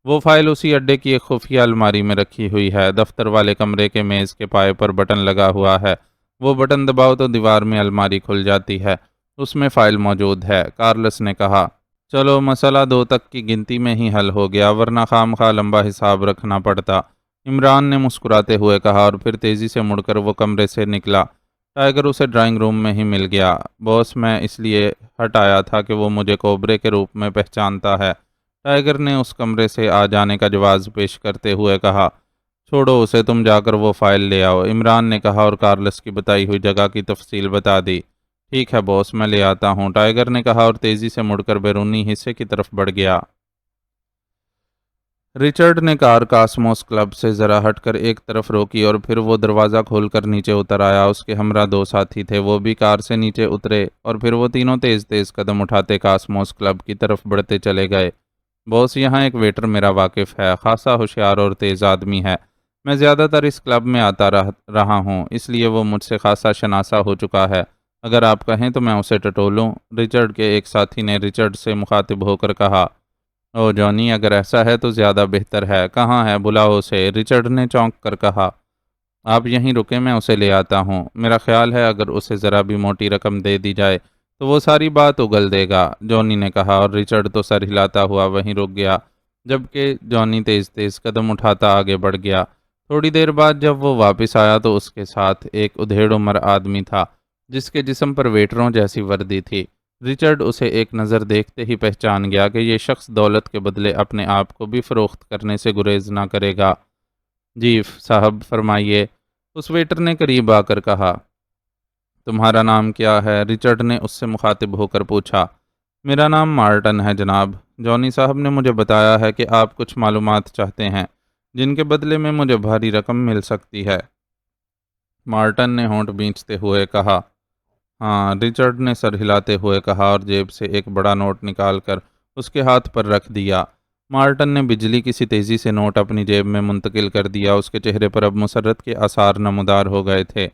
وہ فائل اسی اڈے کی ایک خفیہ الماری میں رکھی ہوئی ہے، دفتر والے کمرے کے میز کے پائے پر بٹن لگا ہوا ہے، وہ بٹن دباؤ تو دیوار میں الماری کھل جاتی ہے، اس میں فائل موجود ہے، کارلس نے کہا۔ چلو مسئلہ 2 تک کی گنتی میں ہی حل ہو گیا، ورنہ خام خواہ لمبا حساب رکھنا پڑتا، عمران نے مسکراتے ہوئے کہا، اور پھر تیزی سے مڑ کر وہ کمرے سے نکلا۔ ٹائیگر اسے ڈرائنگ روم میں ہی مل گیا۔ باس، میں اس لیے ہٹ آیا تھا کہ وہ مجھے کوبرے کے روپ میں پہچانتا ہے، ٹائیگر نے اس کمرے سے آ جانے کا جواز پیش کرتے ہوئے کہا۔ چھوڑو اسے، تم جا کر وہ فائل لے آؤ، عمران نے کہا اور کارلس کی بتائی ہوئی جگہ کی تفصیل بتا دی۔ ٹھیک ہے باس، میں لے آتا ہوں، ٹائیگر نے کہا اور تیزی سے مڑ کر بیرونی حصے کی طرف بڑھ گیا۔ رچرڈ نے کار کاسموس کلب سے ذرا ہٹ کر ایک طرف روکی اور پھر وہ دروازہ کھول کر نیچے اتر آیا۔ اس کے ہمراہ 2 ساتھی تھے، وہ بھی کار سے نیچے اترے اور پھر وہ تینوں تیز تیز قدم اٹھاتے کاسموس کلب کی طرف بڑھتے چلے گئے۔ باس، یہاں ایک ویٹر میرا واقف ہے، خاصا ہوشیار اور تیز آدمی ہے، میں زیادہ تر اس کلب میں آتا رہا ہوں، اس لیے وہ مجھ سے خاصا شناسا ہو چکا ہے، اگر آپ کہیں تو میں اسے ٹٹولوں، رچرڈ کے ایک ساتھی نے رچرڈ سے مخاطب ہو کر کہا۔ او جانی، اگر ایسا ہے تو زیادہ بہتر ہے، کہاں ہے؟ بلاؤ اسے، رچرڈ نے چونک کر کہا۔ آپ یہیں رکیں، میں اسے لے آتا ہوں، میرا خیال ہے اگر اسے ذرا بھی موٹی رقم دے دی جائے تو وہ ساری بات اگل دے گا، جانی نے کہا، اور رچرڈ تو سر ہلاتا ہوا وہیں رک گیا جبکہ جانی تیز تیز قدم اٹھاتا آگے بڑھ گیا۔ تھوڑی دیر بعد جب وہ واپس آیا تو اس کے ساتھ ایک ادھیڑ عمر آدمی تھا جس کے جسم پر ویٹروں جیسی وردی تھی۔ رچرڈ اسے ایک نظر دیکھتے ہی پہچان گیا کہ یہ شخص دولت کے بدلے اپنے آپ کو بھی فروخت کرنے سے گریز نہ کرے گا۔ جی صاحب فرمائیے، اس ویٹر نے قریب آ کر کہا۔ تمہارا نام کیا ہے؟ رچرڈ نے اس سے مخاطب ہو کر پوچھا۔ میرا نام مارٹن ہے جناب، جونی صاحب نے مجھے بتایا ہے کہ آپ کچھ معلومات چاہتے ہیں جن کے بدلے میں مجھے بھاری رقم مل سکتی ہے۔ مارٹن نے ہونٹ بھینچتے ہوئے کہا۔ ہاں، رچرڈ نے سر ہلاتے ہوئے کہا اور جیب سے ایک بڑا نوٹ نکال کر اس کے ہاتھ پر رکھ دیا۔ مارٹن نے بجلی کی سی تیزی سے نوٹ اپنی جیب میں منتقل کر دیا۔ اس کے چہرے پر اب مسرت کے آثار نمودار ہو گئے تھے۔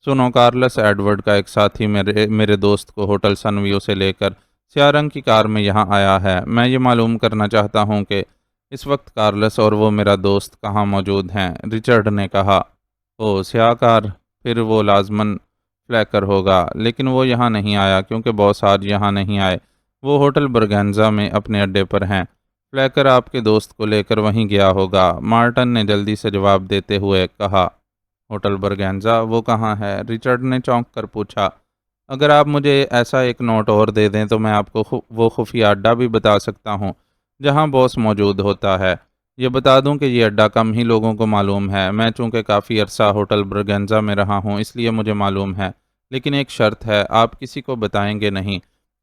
سنو، کارلس ایڈورڈ کا ایک ساتھی میرے دوست کو ہوٹل سنویو سے لے کر سیاہ رنگ کی کار میں یہاں آیا ہے۔ میں یہ معلوم کرنا چاہتا ہوں کہ اس وقت کارلس اور وہ میرا دوست کہاں موجود ہیں۔ رچرڈ نے کہا۔ او، سیاہ کار، پھر وہ لازماً فلیکر ہوگا، لیکن وہ یہاں نہیں آیا کیونکہ باس آج یہاں نہیں آئے۔ وہ ہوٹل برگنزا میں اپنے اڈے پر ہیں۔ فلیکر آپ کے دوست کو لے کر وہیں گیا ہوگا، مارٹن نے جلدی سے جواب دیتے ہوئے کہا۔ ہوٹل برگنزا، وہ کہاں ہے؟ رچرڈ نے چونک کر پوچھا۔ اگر آپ مجھے ایسا ایک نوٹ اور دے دیں تو میں آپ کو وہ خفیہ اڈا بھی بتا سکتا ہوں جہاں باس موجود ہوتا ہے۔ یہ بتا دوں کہ یہ اڈا کم ہی لوگوں کو معلوم ہے۔ میں چونکہ کافی عرصہ ہوٹل برگنزا میں رہا ہوں اس لیے مجھے معلوم ہے، لیکن ایک شرط ہے، آپ کسی کو بتائیں گے نہیں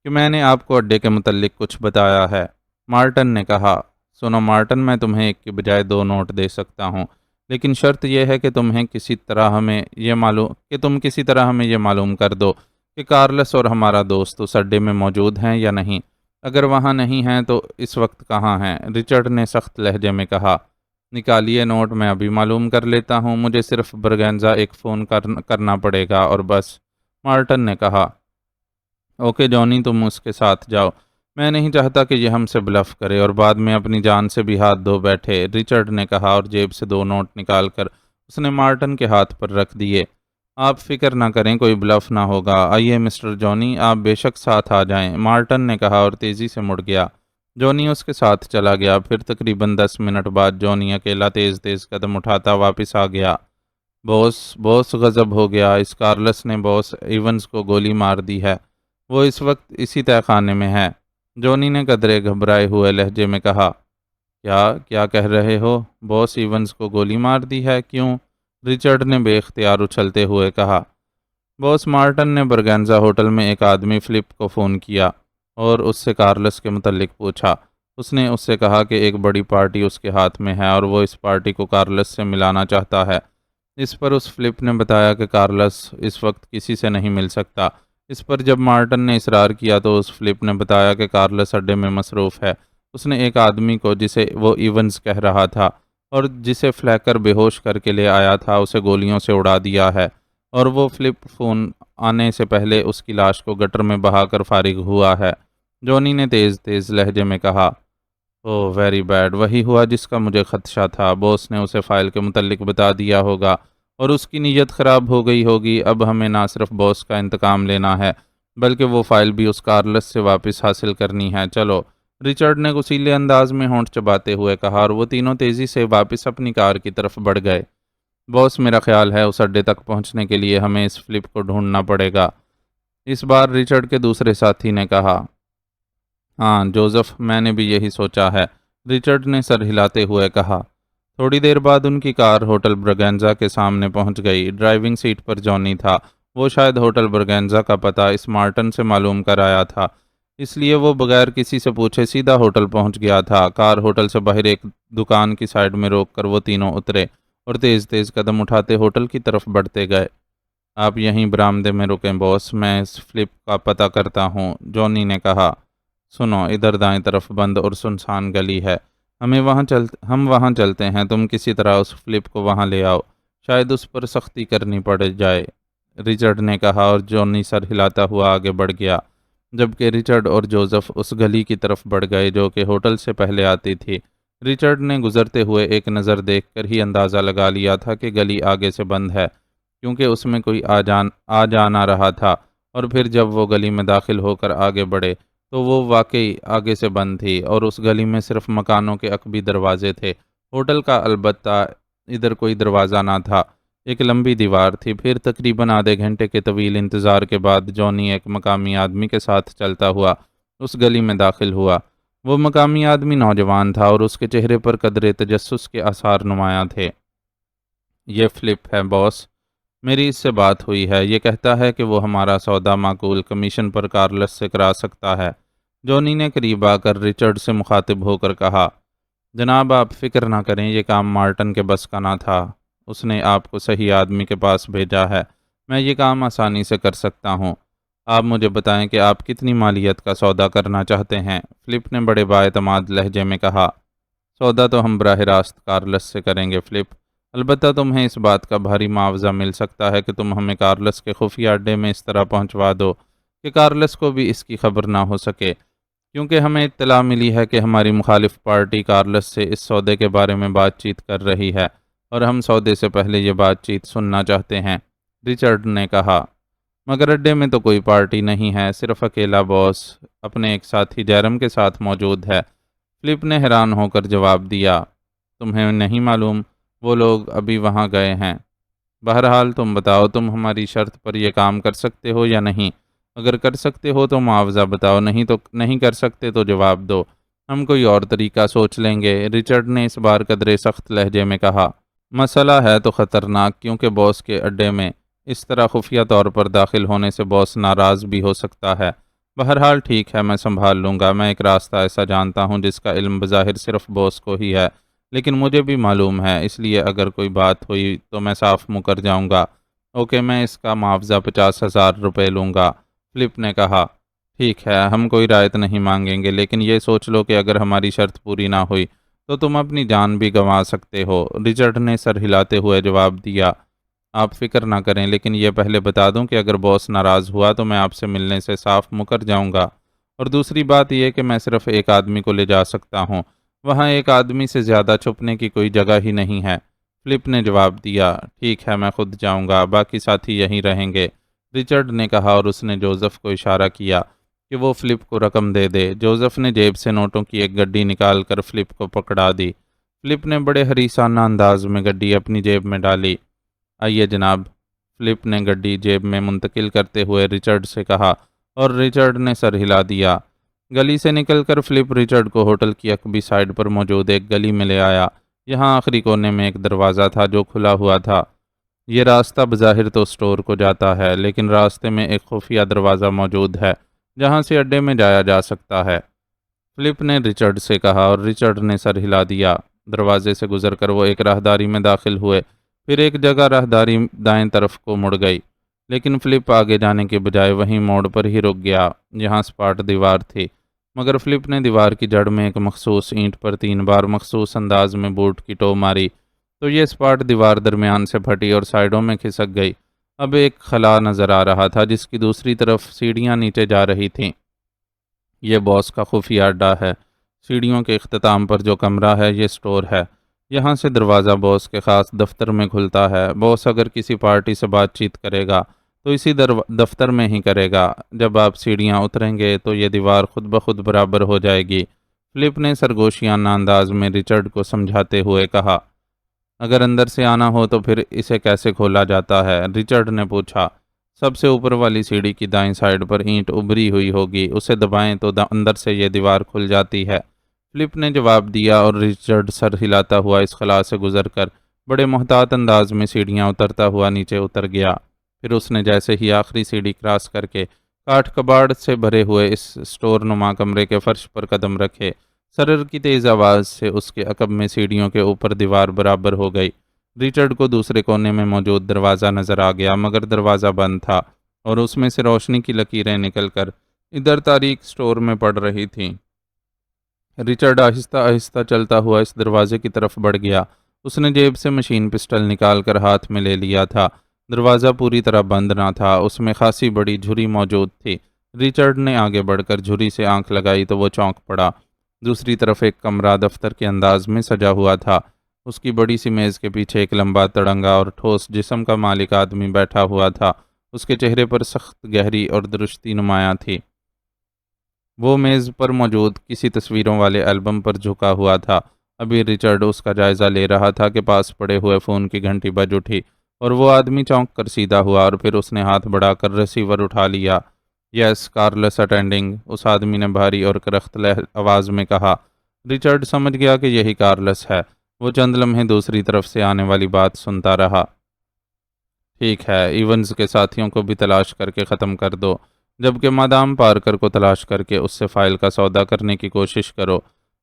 کہ میں نے آپ کو اڈے کے متعلق کچھ بتایا ہے۔ مارٹن نے کہا۔ سنو مارٹن، میں تمہیں ایک کے بجائے 2 نوٹ دے سکتا ہوں، لیکن شرط یہ ہے کہ تم کسی طرح ہمیں یہ معلوم کر دو کہ کارلس اور ہمارا دوست اس اڈے میں موجود ہیں یا نہیں۔ اگر وہاں نہیں ہیں تو اس وقت کہاں ہیں؟ رچرڈ نے سخت لہجے میں کہا۔ نکالیے نوٹ، میں ابھی معلوم کر لیتا ہوں، مجھے صرف برگنزا ایک فون کرنا پڑے گا اور بس، مارٹن نے کہا۔ اوکے جونی، تم اس کے ساتھ جاؤ، میں نہیں چاہتا کہ یہ ہم سے بلف کرے اور بعد میں اپنی جان سے بھی ہاتھ دھو بیٹھے، رچرڈ نے کہا اور جیب سے 2 نوٹ نکال کر اس نے مارٹن کے ہاتھ پر رکھ دیے۔ آپ فکر نہ کریں، کوئی بلف نہ ہوگا۔ آئیے مسٹر جونی، آپ بے شک ساتھ آ جائیں، مارٹن نے کہا اور تیزی سے مڑ گیا۔ جونی اس کے ساتھ چلا گیا۔ پھر تقریباً 10 منٹ بعد جونی اکیلا تیز تیز قدم اٹھاتا واپس آ گیا۔ بوس غضب ہو گیا، اس کارلس نے باس ایونز کو گولی مار دی ہے، وہ اس وقت اسی تہہ خانے میں ہے، جونی نے قدرے گھبرائے ہوئے لہجے میں کہا۔ کیا کہہ رہے ہو؟ باس ایونز کو گولی مار دی ہے؟ کیوں؟ رچرڈ نے بے اختیار اچھلتے ہوئے کہا۔ باس مارٹن نے برگنزا ہوٹل میں ایک آدمی فلپ کو فون کیا اور اس سے کارلس کے متعلق پوچھا۔ اس نے اس سے کہا کہ ایک بڑی پارٹی اس کے ہاتھ میں ہے اور وہ اس پارٹی کو کارلس سے ملانا چاہتا ہے۔ اس پر اس فلپ نے بتایا کہ کارلس اس وقت کسی سے نہیں مل سکتا۔ اس پر جب مارٹن نے اصرار کیا تو اس فلپ نے بتایا کہ کارلس اڈے میں مصروف ہے۔ اس نے ایک آدمی کو جسے وہ ایونز کہہ رہا تھا اور جسے فلیکر بے ہوش کر کے لے آیا تھا اسے گولیوں سے اڑا دیا ہے، اور وہ فلپ فون آنے سے پہلے اس کی لاش کو گٹر میں بہا کر فارغ ہوا ہے، جونی نے تیز تیز لہجے میں کہا۔ اوہ ویری بیڈ، وہی ہوا جس کا مجھے خدشہ تھا، باس نے اسے فائل کے متعلق بتا دیا ہوگا اور اس کی نیت خراب ہو گئی ہوگی۔ اب ہمیں نہ صرف باس کا انتقام لینا ہے بلکہ وہ فائل بھی اس کارلس سے واپس حاصل کرنی ہے۔ چلو، رچرڈ نے غصیلے انداز میں ہونٹ چباتے ہوئے کہا اور وہ تینوں تیزی سے واپس اپنی کار کی طرف بڑھ گئے۔ باس، میرا خیال ہے اس اڈے تک پہنچنے کے لیے ہمیں اس فلپ کو ڈھونڈنا پڑے گا، اس بار رچرڈ کے دوسرے ساتھی نے کہا۔ ہاں جوزف، میں نے بھی یہی سوچا ہے، رچرڈ نے سر ہلاتے ہوئے کہا۔ تھوڑی دیر بعد ان کی کار ہوٹل برگنزا کے سامنے پہنچ گئی۔ ڈرائیونگ سیٹ پر جونی تھا۔ وہ شاید ہوٹل برگنزا کا پتہ اس مارٹن سے معلوم کر آیا تھا، اس لیے وہ بغیر کسی سے پوچھے سیدھا ہوٹل پہنچ گیا تھا۔ کار ہوٹل سے باہر ایک دکان کی سائڈ میں روک کر وہ تینوں اترے اور تیز تیز قدم اٹھاتے ہوٹل کی طرف بڑھتے گئے۔ آپ یہیں برآمدے میں رکیں باس، میں اس فلپ کا پتہ کرتا ہوں، جونی نے کہا۔ سنو، ادھر دائیں طرف بند اور سنسان گلی ہے، ہم وہاں چلتے ہیں، تم کسی طرح اس فلپ کو وہاں لے آؤ، شاید اس پر سختی کرنی پڑ جائے، رچرڈ نے کہا اور جونی سر ہلاتا ہوا آگے بڑھ گیا، جبکہ رچرڈ اور جوزف اس گلی کی طرف بڑھ گئے جو کہ ہوٹل سے پہلے آتی تھی۔ رچرڈ نے گزرتے ہوئے ایک نظر دیکھ کر ہی اندازہ لگا لیا تھا کہ گلی آگے سے بند ہے، کیونکہ اس میں کوئی آ جانا رہا تھا، اور پھر جب وہ گلی میں داخل ہو کر آگے بڑھے تو وہ واقعی آگے سے بند تھی اور اس گلی میں صرف مکانوں کے عقبی دروازے تھے، ہوٹل کا البتہ ادھر کوئی دروازہ نہ تھا۔ ایک لمبی دیوار تھی۔ پھر تقریباً آدھے گھنٹے کے طویل انتظار کے بعد جونی ایک مقامی آدمی کے ساتھ چلتا ہوا اس گلی میں داخل ہوا۔ وہ مقامی آدمی نوجوان تھا اور اس کے چہرے پر قدرے تجسس کے آثار نمایاں تھے۔ یہ فلپ ہے باس، میری اس سے بات ہوئی ہے، یہ کہتا ہے کہ وہ ہمارا سودا معقول کمیشن پر کارلس سے کرا سکتا ہے۔ جونی نے قریب آ کر رچرڈ سے مخاطب ہو کر کہا، جناب آپ فکر نہ کریں، یہ کام مارٹن کے بس کا نہ تھا، اس نے آپ کو صحیح آدمی کے پاس بھیجا ہے، میں یہ کام آسانی سے کر سکتا ہوں۔ آپ مجھے بتائیں کہ آپ کتنی مالیت کا سودا کرنا چاہتے ہیں؟ فلپ نے بڑے بااعتماد لہجے میں کہا، سودا تو ہم براہ راست کارلس سے کریں گے فلپ، البتہ تمہیں اس بات کا بھاری معاوضہ مل سکتا ہے کہ تم ہمیں کارلس کے خفیہ اڈے میں اس طرح پہنچوا دو کہ کارلس کو بھی اس کی خبر نہ ہو سکے، کیونکہ ہمیں اطلاع ملی ہے کہ ہماری مخالف پارٹی کارلس سے اس سودے کے بارے میں بات چیت کر رہی ہے اور ہم سودے سے پہلے یہ بات چیت سننا چاہتے ہیں۔ رچرڈ نے کہا، مگر اڈے میں تو کوئی پارٹی نہیں ہے، صرف اکیلا باس اپنے ایک ساتھی جیرم کے ساتھ موجود ہے۔ فلپ نے حیران ہو کر جواب دیا، تمہیں نہیں معلوم؟ وہ لوگ ابھی وہاں گئے ہیں۔ بہرحال تم بتاؤ، تم ہماری شرط پر یہ کام کر سکتے ہو یا نہیں؟ اگر کر سکتے ہو تو معاوضہ بتاؤ، نہیں کر سکتے تو جواب دو، ہم کوئی اور طریقہ سوچ لیں گے۔ رچرڈ نے اس بار قدرے سخت لہجے میں کہا، مسئلہ ہے تو خطرناک، کیونکہ باس کے اڈے میں اس طرح خفیہ طور پر داخل ہونے سے باس ناراض بھی ہو سکتا ہے۔ بہرحال ٹھیک ہے، میں سنبھال لوں گا، میں ایک راستہ ایسا جانتا ہوں جس کا علم بظاہر صرف باس کو ہی ہے، لیکن مجھے بھی معلوم ہے، اس لیے اگر کوئی بات ہوئی تو میں صاف مکر جاؤں گا۔ اوکے، میں اس کا معاوضہ 50,000 روپے لوں گا، فلپ نے کہا۔ ٹھیک ہے، ہم کوئی رعایت نہیں مانگیں گے، لیکن یہ سوچ لو کہ اگر ہماری شرط پوری نہ ہوئی تو تم اپنی جان بھی گنوا سکتے ہو۔ رچرڈ نے سر ہلاتے ہوئے جواب دیا، آپ فکر نہ کریں، لیکن یہ پہلے بتا دوں کہ اگر باس ناراض ہوا تو میں آپ سے ملنے سے صاف مکر جاؤں گا، اور دوسری بات یہ کہ میں صرف ایک آدمی کو لے جا سکتا ہوں، وہاں ایک آدمی سے زیادہ چھپنے کی کوئی جگہ ہی نہیں ہے۔ فلپ نے جواب دیا، ٹھیک ہے، میں خود جاؤں گا، باقی ساتھی یہیں رہیں گے۔ رچرڈ نے کہا اور اس نے جوزف کو اشارہ کیا کہ وہ فلپ کو رقم دے دے۔ جوزف نے جیب سے نوٹوں کی ایک گڈی نکال کر فلپ کو پکڑا دی۔ فلپ نے بڑے حریصانہ انداز میں گڈی اپنی جیب میں ڈالی۔ آئیے جناب، فلپ نے گڈی جیب میں منتقل کرتے ہوئے رچرڈ سے کہا، اور رچرڈ نے سر ہلا دیا۔ گلی سے نکل کر فلپ رچرڈ کو ہوٹل کی عقبی سائڈ پر موجود ایک گلی میں لے آیا۔ یہاں آخری کونے میں ایک دروازہ تھا جو کھلا ہوا تھا۔ یہ راستہ بظاہر تو اسٹور کو جاتا ہے، لیکن راستے میں ایک خفیہ دروازہ موجود ہے جہاں سے اڈے میں جایا جا سکتا ہے، فلپ نے رچرڈ سے کہا، اور رچرڈ نے سر ہلا دیا۔ دروازے سے گزر کر وہ ایک راہداری میں داخل ہوئے، پھر ایک جگہ راہداری دائیں طرف کو مڑ گئی، لیکن فلپ آگے جانے کے بجائے وہیں موڑ پر ہی رک گیا جہاں سپاٹ دیوار تھی، مگر فلپ نے دیوار کی جڑ میں ایک مخصوص اینٹ پر 3 بار مخصوص انداز میں بوٹ کی ٹو ماری تو یہ سپاٹ دیوار درمیان سے پھٹی اور سائیڈوں میں کھسک گئی۔ اب ایک خلا نظر آ رہا تھا جس کی دوسری طرف سیڑھیاں نیچے جا رہی تھیں۔ یہ باس کا خفیہ اڈا ہے۔ سیڑھیوں کے اختتام پر جو کمرہ ہے یہ سٹور ہے۔ یہاں سے دروازہ باس کے خاص دفتر میں کھلتا ہے۔ باس اگر کسی پارٹی سے بات چیت کرے گا تو اسی دفتر میں ہی کرے گا۔ جب آپ سیڑھیاں اتریں گے تو یہ دیوار خود بخود برابر ہو جائے گی۔ فلپ نے سرگوشیانہ انداز میں رچرڈ کو سمجھاتے ہوئے کہا، اگر اندر سے آنا ہو تو پھر اسے کیسے کھولا جاتا ہے؟ رچرڈ نے پوچھا۔ سب سے اوپر والی سیڑھی کی دائیں سائڈ پر اینٹ ابری ہوئی ہوگی، اسے دبائیں تو اندر سے یہ دیوار کھل جاتی ہے، فلپ نے جواب دیا، اور رچرڈ سر ہلاتا ہوا اس خلا سے گزر کر بڑے محتاط انداز میں سیڑھیاں اترتا ہوا نیچے اتر گیا۔ پھر اس نے جیسے ہی آخری سیڑھی کراس کر کے کاٹھ کباڑ سے بھرے ہوئے اس سٹور نما کمرے کے فرش پر قدم رکھے، سرر کی تیز آواز سے اس کے عقب میں سیڑھیوں کے اوپر دیوار برابر ہو گئی۔ رچرڈ کو دوسرے کونے میں موجود دروازہ نظر آ گیا، مگر دروازہ بند تھا اور اس میں سے روشنی کی لکیریں نکل کر ادھر تاریک سٹور میں پڑ رہی تھیں۔ رچرڈ آہستہ آہستہ چلتا ہوا اس دروازے کی طرف بڑھ گیا۔ اس نے جیب سے مشین پسٹل نکال کر ہاتھ میں لے لیا تھا۔ دروازہ پوری طرح بند نہ تھا، اس میں خاصی بڑی جھری موجود تھی۔ رچرڈ نے آگے بڑھ کر جھری سے آنکھ لگائی تو وہ چونک پڑا۔ دوسری طرف ایک کمرہ دفتر کے انداز میں سجا ہوا تھا۔ اس کی بڑی سی میز کے پیچھے ایک لمبا تڑنگا اور ٹھوس جسم کا مالک آدمی بیٹھا ہوا تھا۔ اس کے چہرے پر سخت گہری اور درشتی نمایاں تھی۔ وہ میز پر موجود کسی تصویروں والے البم پر جھکا ہوا تھا۔ ابھی رچرڈ اس کا جائزہ لے رہا تھا کہ پاس پڑے ہوئے فون کی گھنٹی بج اٹھی۔ اور وہ آدمی چونک کر سیدھا ہوا اور پھر اس نے ہاتھ بڑھا کر ریسیور اٹھا لیا۔ یس کارلس اٹینڈنگ، اس آدمی نے بھاری اور کرخت آواز میں کہا۔ رچرڈ سمجھ گیا کہ یہی کارلس ہے۔ وہ چند لمحے دوسری طرف سے آنے والی بات سنتا رہا۔ ٹھیک ہے، ایونز کے ساتھیوں کو بھی تلاش کر کے ختم کر دو، جبکہ مادام پارکر کو تلاش کر کے اس سے فائل کا سودا کرنے کی کوشش کرو۔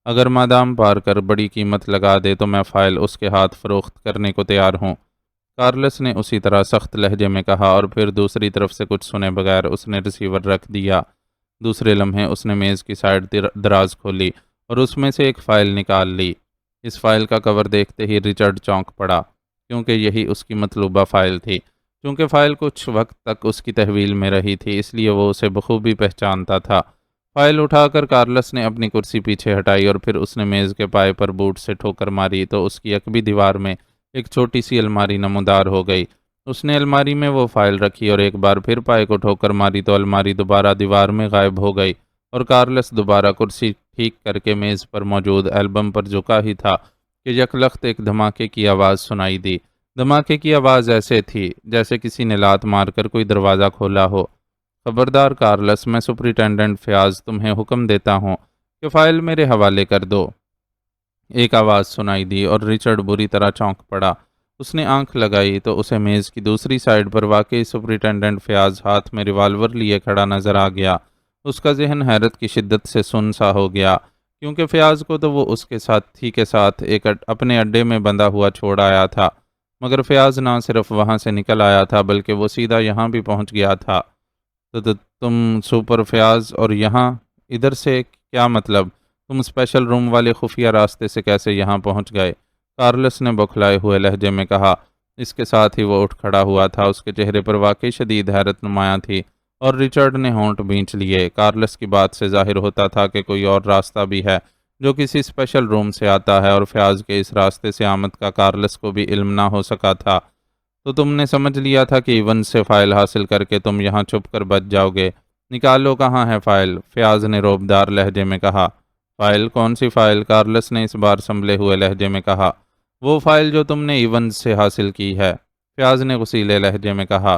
اگر مادام پارکر بڑی قیمت لگا دے تو میں فائل اس کے ہاتھ فروخت کرنے کو تیار ہوں۔ کارلس نے اسی طرح سخت لہجے میں کہا اور پھر دوسری طرف سے کچھ سنے بغیر اس نے ریسیور رکھ دیا۔ دوسرے لمحے اس نے میز کی سائڈ دراز کھولی اور اس میں سے ایک فائل نکال لی۔ اس فائل کا کور دیکھتے ہی رچرڈ چونک پڑا، کیونکہ یہی اس کی مطلوبہ فائل تھی۔ چونکہ فائل کچھ وقت تک اس کی تحویل میں رہی تھی، اس لیے وہ اسے بخوبی پہچانتا تھا۔ فائل اٹھا کر کارلس نے اپنی کرسی پیچھے ہٹائی اور پھر اس نے میز کے پائے پر بوٹ سے ٹھوکر ماری تو اس کی عقبی دیوار میں ایک چھوٹی سی الماری نمودار ہو گئی۔ اس نے الماری میں وہ فائل رکھی اور ایک بار پھر پائے کو ٹھوکر ماری تو الماری دوبارہ دیوار میں غائب ہو گئی اور کارلس دوبارہ کرسی ٹھیک کر کے میز پر موجود البم پر جھکا ہی تھا کہ یکلخت ایک دھماکے کی آواز سنائی دی۔ دھماکے کی آواز ایسے تھی جیسے کسی نے لات مار کر کوئی دروازہ کھولا ہو۔ خبردار کارلس، میں سپرنٹینڈنٹ فیاض تمہیں حکم دیتا ہوں کہ فائل میرے حوالے کر دو، ایک آواز سنائی دی اور رچرڈ بری طرح چونک پڑا۔ اس نے آنکھ لگائی تو اسے میز کی دوسری سائڈ پر واقعی سپرنٹینڈنٹ فیاض ہاتھ میں ریوالور لیے کھڑا نظر آ گیا۔ اس کا ذہن حیرت کی شدت سے سن سا ہو گیا، کیونکہ فیاض کو تو وہ اس کے ساتھی کے ساتھ ایک اپنے اڈے میں بندھا ہوا چھوڑ آیا تھا، مگر فیاض نہ صرف وہاں سے نکل آیا تھا بلکہ وہ سیدھا یہاں بھی پہنچ گیا تھا۔ تو تم سپر فیاض اور یہاں ادھر سے کیا مطلب؟ تم اسپیشل روم والے خفیہ راستے سے کیسے یہاں پہنچ گئے؟ کارلس نے بوکھلائے ہوئے لہجے میں کہا۔ اس کے ساتھ ہی وہ اٹھ کھڑا ہوا تھا۔ اس کے چہرے پر واقعی شدید حیرت نمایاں تھی اور رچرڈ نے ہونٹ بھینچ لیے۔ کارلس کی بات سے ظاہر ہوتا تھا کہ کوئی اور راستہ بھی ہے جو کسی اسپیشل روم سے آتا ہے، اور فیاض کے اس راستے سے آمد کا کارلس کو بھی علم نہ ہو سکا تھا۔ تو تم نے سمجھ لیا تھا کہ ایون سے فائل حاصل کر کے تم یہاں چھپ کر بچ جاؤ گے؟ نکالو، کہاں ہے فائل؟ فیاض نے روبدار لہجے میں کہا۔ فائل؟ کون سی فائل؟ کارلس نے اس بار سنبھلے ہوئے لہجے میں کہا۔ وہ فائل جو تم نے ایونز سے حاصل کی ہے، فیاض نے غصیلے لہجے میں کہا۔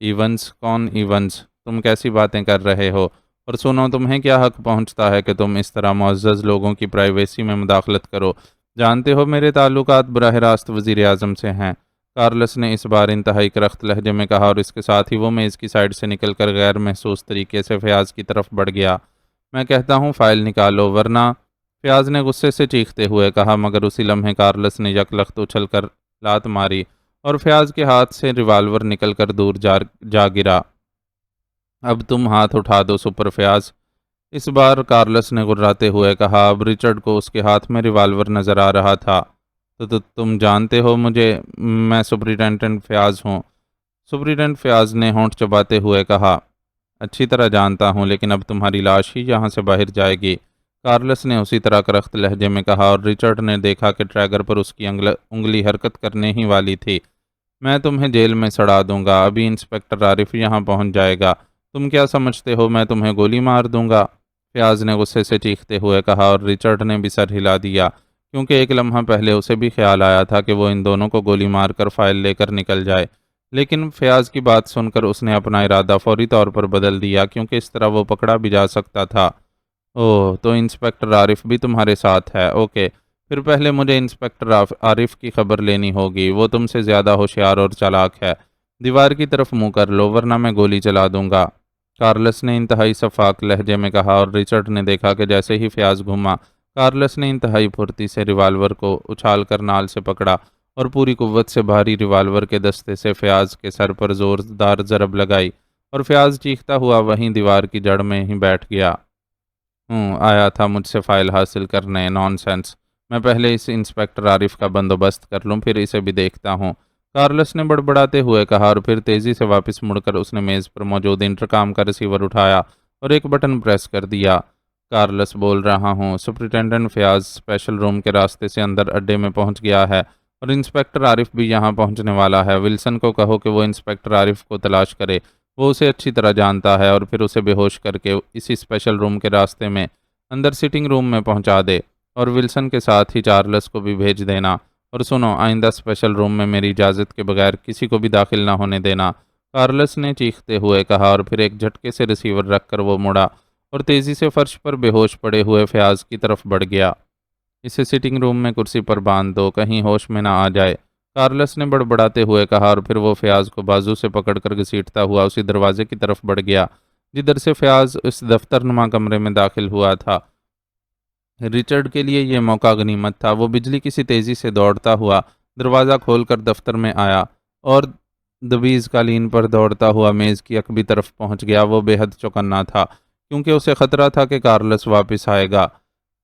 ایونز؟ کون ایونز؟ تم کیسی باتیں کر رہے ہو؟ اور سنو، تمہیں کیا حق پہنچتا ہے کہ تم اس طرح معزز لوگوں کی پرائیویسی میں مداخلت کرو؟ جانتے ہو میرے تعلقات براہ راست وزیر اعظم سے ہیں، کارلس نے اس بار انتہائی کرخت لہجے میں کہا، اور اس کے ساتھ ہی وہ میز کی سائڈ سے نکل کر غیر محسوس طریقے سے فیاض کی طرف بڑھ گیا۔ میں کہتا ہوں فائل نکالو ورنہ، فیاض نے غصے سے چیختے ہوئے کہا، مگر اسی لمحے کارلس نے یکلخت اچھل کر لات ماری اور فیاض کے ہاتھ سے ریوالور نکل کر دور جا گرا۔ اب تم ہاتھ اٹھا دو سپر فیاض، اس بار کارلس نے غراتے ہوئے کہا۔ اب رچرڈ کو اس کے ہاتھ میں ریوالور نظر آ رہا تھا۔ تو تم جانتے ہو مجھے؟ میں سپرنٹینڈنٹ فیاض ہوں، سپرنٹینڈنٹ فیاض نے ہونٹ چباتے ہوئے کہا۔ اچھی طرح جانتا ہوں، لیکن اب تمہاری لاش ہی یہاں سے باہر جائے گی، کارلس نے اسی طرح کرخت لہجے میں کہا، اور رچرڈ نے دیکھا کہ ٹریگر پر اس کی انگلی حرکت کرنے ہی والی تھی۔ میں تمہیں جیل میں سڑا دوں گا، ابھی انسپکٹر عارف یہاں پہنچ جائے گا، تم کیا سمجھتے ہو میں تمہیں گولی مار دوں گا؟ فیاض نے غصے سے چیختے ہوئے کہا، اور رچرڈ نے بھی سر ہلا دیا، کیونکہ ایک لمحہ پہلے اسے بھی خیال آیا تھا کہ وہ ان دونوں کو گولی مار کر فائل لے کر نکل جائے، لیکن فیاض کی بات سن کر اس نے اپنا ارادہ فوری طور پر بدل دیا، کیونکہ اس طرح وہ پکڑا بھی جا سکتا تھا۔ اوہ، تو انسپکٹر عارف بھی تمہارے ساتھ ہے؟ اوکے، پھر پہلے مجھے انسپکٹر عارف کی خبر لینی ہوگی، وہ تم سے زیادہ ہوشیار اور چالاک ہے۔ دیوار کی طرف منہ کر لو ورنہ میں گولی چلا دوں گا، کارلس نے انتہائی شفاف لہجے میں کہا، اور رچرڈ نے دیکھا کہ جیسے ہی فیاض گھوما، کارلس نے انتہائی پھرتی سے ریوالور کو اچھال کر نال سے پکڑا اور پوری قوت سے بھاری ریوالور کے دستے سے فیاض کے سر پر زوردار ضرب لگائی، اور فیاض چیختا ہوا وہیں دیوار کی جڑ میں ہی بیٹھ گیا۔ آیا تھا مجھ سے فائل حاصل کرنے؟ نان سینس، میں پہلے اس انسپکٹر عارف کا بندوبست کر لوں، پھر اسے بھی دیکھتا ہوں، کارلس نے بڑبڑاتے ہوئے کہا، اور پھر تیزی سے واپس مڑ کر اس نے میز پر موجود انٹرکام کا ریسیور اٹھایا اور ایک بٹن پریس کر دیا۔ کارلس بول رہا ہوں، سپرنٹینڈنٹ فیاض اسپیشل روم کے راستے سے اندر اڈے میں پہنچ گیا ہے اور انسپکٹر عارف بھی یہاں پہنچنے والا ہے۔ ولسن کو کہو کہ وہ انسپکٹر عارف کو تلاش کرے، وہ اسے اچھی طرح جانتا ہے، اور پھر اسے بے ہوش کر کے اسی اسپیشل روم کے راستے میں اندر سٹنگ روم میں پہنچا دے، اور ولسن کے ساتھ ہی چارلس کو بھی بھیج دینا، اور سنو، آئندہ اسپیشل روم میں میری اجازت کے بغیر کسی کو بھی داخل نہ ہونے دینا، کارلس نے چیختے ہوئے کہا، اور پھر ایک جھٹکے سے ریسیور رکھ کر وہ مڑا اور تیزی سے فرش پر بے ہوش پڑے ہوئے فیاض کی طرف بڑھ گیا۔ اسے سٹنگ روم میں کرسی پر باندھ دو، کہیں ہوش میں نہ آ جائے، کارلس نے بڑبڑاتے ہوئے کہا، اور پھر وہ فیاض کو بازو سے پکڑ کر گھسیٹتا ہوا اسی دروازے کی طرف بڑھ گیا جدھر سے فیاض اس دفتر نما کمرے میں داخل ہوا تھا۔ رچرڈ کے لیے یہ موقع غنیمت تھا۔ وہ بجلی کسی تیزی سے دوڑتا ہوا دروازہ کھول کر دفتر میں آیا اور دبیز قالین پر دوڑتا ہوا میز کی عقبی طرف پہنچ گیا۔ وہ بے حد چوکنا تھا کیونکہ اسے خطرہ تھا کہ کارلس واپس آئے گا،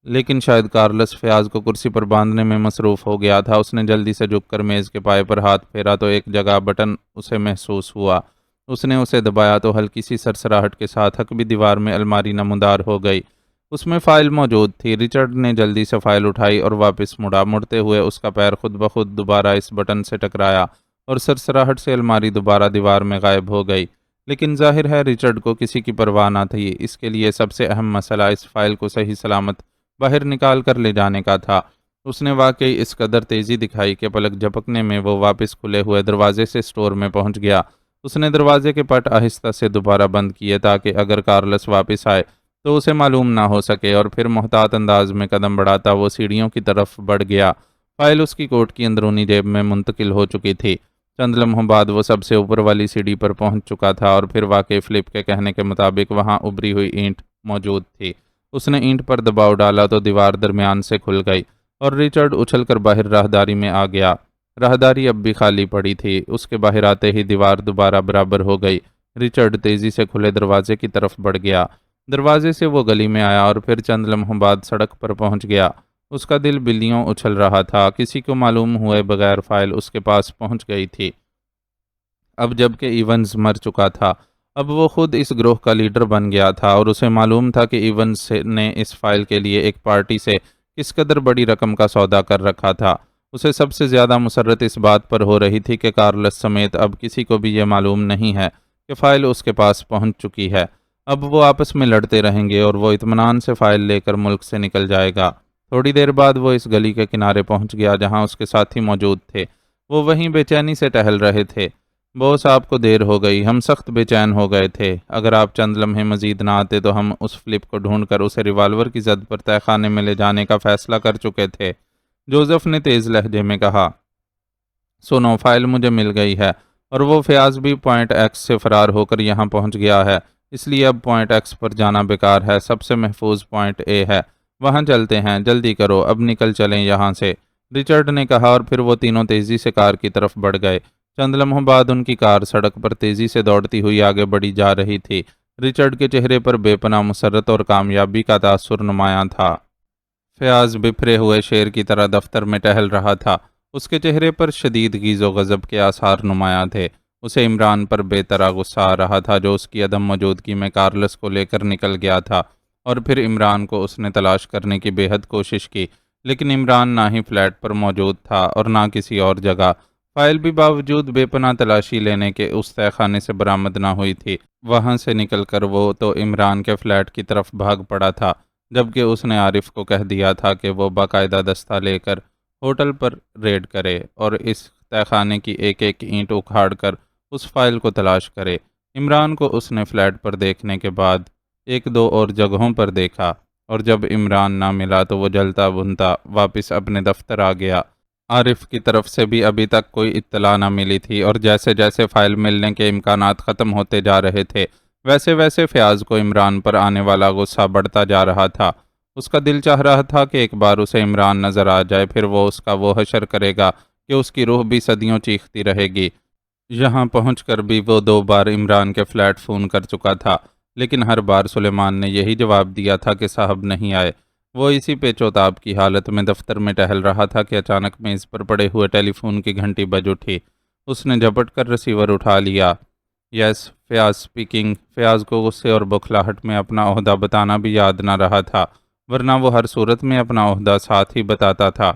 لیکن شاید کارلس فیاض کو کرسی پر باندھنے میں مصروف ہو گیا تھا۔ اس نے جلدی سے جھک کر میز کے پائے پر ہاتھ پھیرا تو ایک جگہ بٹن اسے محسوس ہوا۔ اس نے اسے دبایا تو ہلکی سی سرسراہٹ کے ساتھ عقبی دیوار میں الماری نمودار ہو گئی۔ اس میں فائل موجود تھی۔ رچرڈ نے جلدی سے فائل اٹھائی اور واپس مڑا۔ مڑتے ہوئے اس کا پیر خود بخود دوبارہ اس بٹن سے ٹکرایا اور سرسراہٹ سے الماری دوبارہ دیوار میں غائب ہو گئی۔ لیکن ظاہر ہے رچرڈ کو کسی کی پرواہ نہ تھی۔ اس کے لیے سب سے اہم مسئلہ اس فائل کو صحیح سلامت باہر نکال کر لے جانے کا تھا۔ اس نے واقعی اس قدر تیزی دکھائی کہ پلک جھپکنے میں وہ واپس کھلے ہوئے دروازے سے اسٹور میں پہنچ گیا۔ اس نے دروازے کے پٹ آہستہ سے دوبارہ بند کیے تاکہ اگر کارلس واپس آئے تو اسے معلوم نہ ہو سکے، اور پھر محتاط انداز میں قدم بڑھاتا وہ سیڑھیوں کی طرف بڑھ گیا۔ فائل اس کی کوٹ کی اندرونی جیب میں منتقل ہو چکی تھی۔ چند لمحوں بعد وہ سب سے اوپر والی سیڑھی پر پہنچ چکا تھا، اور پھر واقعی فلپ کے کہنے کے مطابق وہاں ابری ہوئی اینٹ موجود تھی۔ اس نے اینٹ پر دباؤ ڈالا تو دیوار درمیان سے کھل گئی اور رچرڈ اچھل کر باہر راہداری میں آ گیا۔ راہداری اب بھی خالی پڑی تھی۔ اس کے باہر آتے ہی دیوار دوبارہ برابر ہو گئی۔ رچرڈ تیزی سے کھلے دروازے کی طرف بڑھ گیا۔ دروازے سے وہ گلی میں آیا اور پھر چند لمحوں بعد سڑک پر پہنچ گیا۔ اس کا دل بلیوں اچھل رہا تھا۔ کسی کو معلوم ہوئے بغیر فائل اس کے پاس پہنچ گئی تھی۔ اب جب کہ ایونز مر چکا تھا، اب وہ خود اس گروہ کا لیڈر بن گیا تھا، اور اسے معلوم تھا کہ ایونز نے اس فائل کے لیے ایک پارٹی سے کس قدر بڑی رقم کا سودا کر رکھا تھا۔ اسے سب سے زیادہ مسرت اس بات پر ہو رہی تھی کہ کارلس سمیت اب کسی کو بھی یہ معلوم نہیں ہے کہ فائل اس کے پاس پہنچ چکی ہے۔ اب وہ آپس میں لڑتے رہیں گے اور وہ اطمینان سے فائل لے کر ملک سے نکل جائے گا۔ تھوڑی دیر بعد وہ اس گلی کے کنارے پہنچ گیا جہاں اس کے ساتھی موجود تھے۔ وہ وہیں بے چینی سے ٹہل رہے تھے۔ بوس، آپ کو دیر ہو گئی، ہم سخت بے چین ہو گئے تھے۔ اگر آپ چند لمحے مزید نہ آتے تو ہم اس فلپ کو ڈھونڈ کر اسے ریوالور کی زد پر تہہ خانے میں لے جانے کا فیصلہ کر چکے تھے، جوزف نے تیز لہجے میں کہا۔ سنو، فائل مجھے مل گئی ہے، اور وہ فیاض بھی پوائنٹ ایکس سے فرار ہو کر یہاں پہنچ گیا ہے، اس لیے اب پوائنٹ ایکس پر جانا بیکار ہے۔ سب سے محفوظ پوائنٹ اے ہے، وہاں چلتے ہیں، جلدی کرو، اب نکل چلیں یہاں سے، رچرڈ نے کہا، اور پھر وہ تینوں تیزی سے کار کی طرف بڑھ گئے۔ چند لمحوں بعد ان کی کار سڑک پر تیزی سے دوڑتی ہوئی آگے بڑھی جا رہی تھی۔ رچرڈ کے چہرے پر بے پناہ مسرت اور کامیابی کا تاثر نمایاں تھا۔ فیاض بپھرے ہوئے شیر کی طرح دفتر میں ٹہل رہا تھا۔ اس کے چہرے پر شدید غیظ و غضب کے آثار نمایاں تھے۔ اسے عمران پر بے طرح غصہ آ رہا تھا جو اس کی عدم موجودگی میں کارلس کو لے کر نکل گیا تھا، اور پھر عمران کو اس نے تلاش کرنے کی بے حد کوشش کی، لیکن عمران نہ ہی فلیٹ پر موجود تھا اور نہ کسی اور جگہ۔ فائل بھی باوجود بے پناہ تلاشی لینے کے اس تہہ خانے سے برآمد نہ ہوئی تھی۔ وہاں سے نکل کر وہ تو عمران کے فلیٹ کی طرف بھاگ پڑا تھا، جبکہ اس نے عارف کو کہہ دیا تھا کہ وہ باقاعدہ دستہ لے کر ہوٹل پر ریڈ کرے اور اس تہہ خانے کی ایک ایک اینٹ اکھاڑ کر اس فائل کو تلاش کرے۔ عمران کو اس نے فلیٹ پر دیکھنے کے بعد ایک دو اور جگہوں پر دیکھا، اور جب عمران نہ ملا تو وہ جلتا بھنتا واپس اپنے دفتر آ گیا۔ عارف کی طرف سے بھی ابھی تک کوئی اطلاع نہ ملی تھی، اور جیسے جیسے فائل ملنے کے امکانات ختم ہوتے جا رہے تھے ویسے ویسے فیاض کو عمران پر آنے والا غصہ بڑھتا جا رہا تھا۔ اس کا دل چاہ رہا تھا کہ ایک بار اسے عمران نظر آ جائے، پھر وہ اس کا وہ حشر کرے گا کہ اس کی روح بھی صدیوں چیختی رہے گی۔ یہاں پہنچ کر بھی وہ 2 بار عمران کے فلیٹ فون کر چکا تھا، لیکن ہر بار سلیمان نے یہی جواب دیا تھا کہ صاحب نہیں آئے۔ وہ اسی پیچ و تاب کی حالت میں دفتر میں ٹہل رہا تھا کہ اچانک میز پر پڑے ہوئے ٹیلی فون کی گھنٹی بج اٹھی۔ اس نے جھپٹ کر ریسیور اٹھا لیا۔ یس، فیاض اسپیکنگ۔ فیاض کو غصے اور بخلاہٹ میں اپنا عہدہ بتانا بھی یاد نہ رہا تھا، ورنہ وہ ہر صورت میں اپنا عہدہ ساتھ ہی بتاتا تھا۔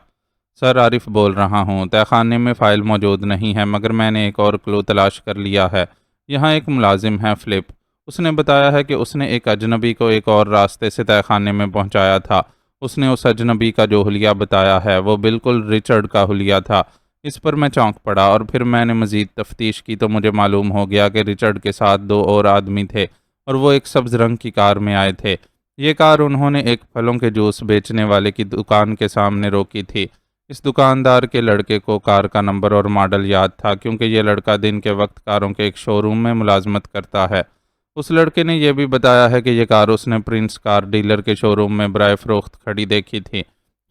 سر، عارف بول رہا ہوں، تہہ خانے میں فائل موجود نہیں ہے، مگر میں نے ایک اور کلو تلاش کر لیا ہے۔ یہاں ایک ملازم ہے، فلپ۔ اس نے بتایا ہے کہ اس نے ایک اجنبی کو ایک اور راستے سے تہہ خانے میں پہنچایا تھا۔ اس نے اس اجنبی کا جو حلیہ بتایا ہے وہ بالکل رچرڈ کا حلیہ تھا۔ اس پر میں چونک پڑا اور پھر میں نے مزید تفتیش کی تو مجھے معلوم ہو گیا کہ رچرڈ کے ساتھ 2 اور آدمی تھے اور وہ ایک سبز رنگ کی کار میں آئے تھے۔ یہ کار انہوں نے ایک پھلوں کے جوس بیچنے والے کی دکان کے سامنے روکی تھی۔ اس دکاندار کے لڑکے کو کار کا نمبر اور ماڈل یاد تھا کیونکہ یہ لڑکا دن کے وقت کاروں کے ایک شو روم میں ملازمت کرتا ہے۔ اس لڑکے نے یہ بھی بتایا ہے کہ یہ کار اس نے پرنس کار ڈیلر کے شو روم میں برائے فروخت کھڑی دیکھی تھی۔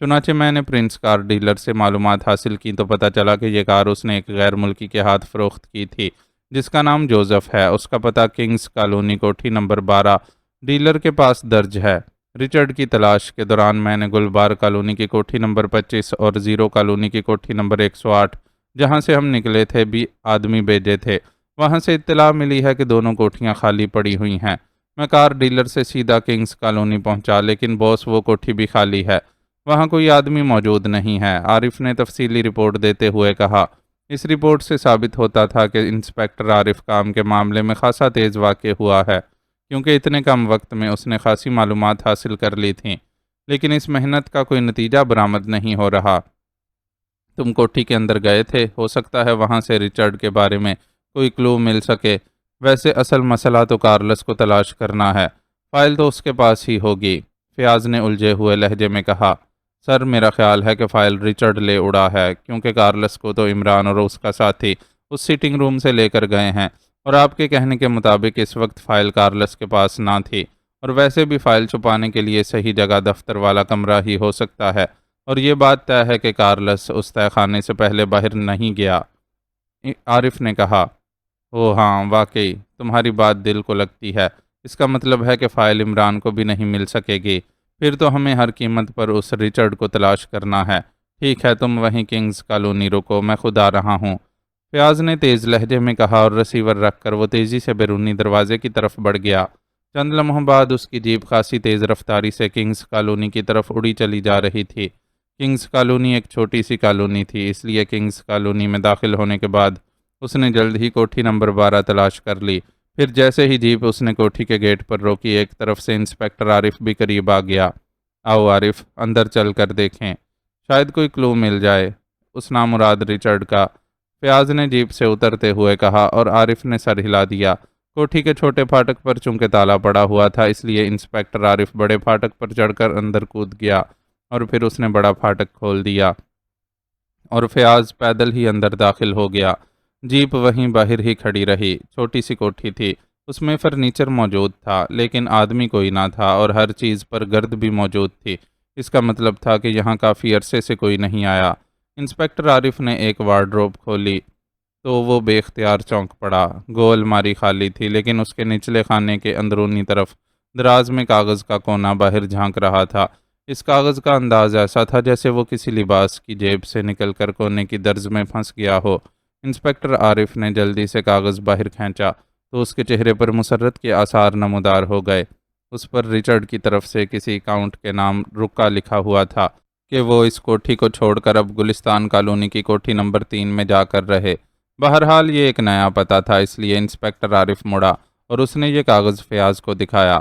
چنانچہ میں نے پرنس کار ڈیلر سے معلومات حاصل کی تو پتہ چلا کہ یہ کار اس نے ایک غیر ملکی کے ہاتھ فروخت کی تھی جس کا نام جوزف ہے۔ اس کا پتہ کنگز کالونی کوٹھی نمبر 12 ڈیلر کے پاس درج ہے۔ رچرڈ کی تلاش کے دوران میں نے گلبار کالونی کی کوٹھی نمبر 25 اور زیرو کالونی کی کوٹھی نمبر 108 جہاں سے ہم نکلے تھے بھی آدمی بھیجے تھے۔ وہاں سے اطلاع ملی ہے کہ دونوں کوٹھیاں خالی پڑی ہوئی ہیں۔ میں کار ڈیلر سے سیدھا کنگز کالونی پہنچا لیکن باس وہ کوٹھی بھی خالی ہے، وہاں کوئی آدمی موجود نہیں ہے۔ عارف نے تفصیلی رپورٹ دیتے ہوئے کہا۔ اس رپورٹ سے ثابت ہوتا تھا کہ انسپیکٹر عارف کام کے معاملے میں خاصا تیز واقع ہوا ہے کیونکہ اتنے کم وقت میں اس نے خاصی معلومات حاصل کر لی تھیں، لیکن اس محنت کا کوئی نتیجہ برآمد نہیں ہو رہا۔ تم کوٹھی کے اندر گئے تھے، ہو سکتا ہے وہاں سے رچرڈ کے بارے میں کوئی کلو مل سکے۔ ویسے اصل مسئلہ تو کارلس کو تلاش کرنا ہے، فائل تو اس کے پاس ہی ہوگی۔ فیاض نے الجھے ہوئے لہجے میں کہا۔ سر میرا خیال ہے کہ فائل رچرڈ لے اڑا ہے کیونکہ کارلس کو تو عمران اور اس کا ساتھی اس سیٹنگ روم سے لے کر گئے ہیں اور آپ کے کہنے کے مطابق اس وقت فائل کارلس کے پاس نہ تھی، اور ویسے بھی فائل چھپانے کے لیے صحیح جگہ دفتر والا کمرہ ہی ہو سکتا ہے، اور یہ بات طے ہے کہ کارلس اس تہہ خانے سے پہلے باہر نہیں گیا۔ عارف نے کہا۔ او ہاں واقعی تمہاری بات دل کو لگتی ہے۔ اس کا مطلب ہے کہ فائل عمران کو بھی نہیں مل سکے گی، پھر تو ہمیں ہر قیمت پر اس رچرڈ کو تلاش کرنا ہے۔ ٹھیک ہے تم وہیں کنگز کالونی رکو، میں خود آ رہا ہوں، فیاض نے تیز لہجے میں کہا، اور ریسیور رکھ کر وہ تیزی سے بیرونی دروازے کی طرف بڑھ گیا۔ چند لمحوں بعد اس کی جیپ خاصی تیز رفتاری سے کنگز کالونی کی طرف اڑی چلی جا رہی تھی۔ کنگز کالونی ایک چھوٹی سی کالونی تھی، اس لیے کنگز کالونی میں داخل ہونے کے بعد اس نے جلد ہی کوٹھی نمبر 12 تلاش کر لی۔ پھر جیسے ہی جیپ اس نے کوٹھی کے گیٹ پر روکی، ایک طرف سے انسپیکٹر عارف بھی قریب آ گیا۔ آؤ عارف، اندر چل کر دیکھیں، شاید کوئی کلو مل جائے اس نامراد رچرڈ کا، فیاض نے جیپ سے اترتے ہوئے کہا، اور عارف نے سر ہلا دیا۔ کوٹھی کے چھوٹے پھاٹک پر چونکہ تالا پڑا ہوا تھا اس لیے انسپیکٹر عارف بڑے پھاٹک پر چڑھ کر اندر کود گیا، اور پھر اس نے بڑا پھاٹک کھول دیا اور فیاض پیدل ہی اندر داخل ہو گیا۔ جیپ وہیں باہر ہی کھڑی رہی۔ چھوٹی سی کوٹھی تھی، اس میں فرنیچر موجود تھا لیکن آدمی کوئی نہ تھا، اور ہر چیز پر گرد بھی موجود تھی۔ اس کا مطلب تھا کہ یہاں کافی عرصے سے کوئی نہیں آیا۔ انسپیکٹر عارف نے ایک وارڈروب کھولی تو وہ بے اختیار چونک پڑا۔ گول الماری خالی تھی لیکن اس کے نچلے خانے کے اندرونی طرف دراز میں کاغذ کا کونا باہر جھانک رہا تھا۔ اس کاغذ کا انداز ایسا تھا جیسے وہ کسی لباس کی جیب سے نکل کر کونے کی درز میں پھنس گیا ہو۔ انسپیکٹر عارف نے جلدی سے کاغذ باہر کھینچا تو اس کے چہرے پر مسرت کے آثار نمودار ہو گئے۔ اس پر رچرڈ کی طرف سے کسی اکاؤنٹ کے نام رکا لکھا ہوا تھا کہ وہ اس کوٹھی کو چھوڑ کر اب گلستان کالونی کی کوٹھی نمبر 3 میں جا کر رہے۔ بہرحال یہ ایک نیا پتہ تھا، اس لیے انسپیکٹر عارف مڑا اور اس نے یہ کاغذ فیاض کو دکھایا۔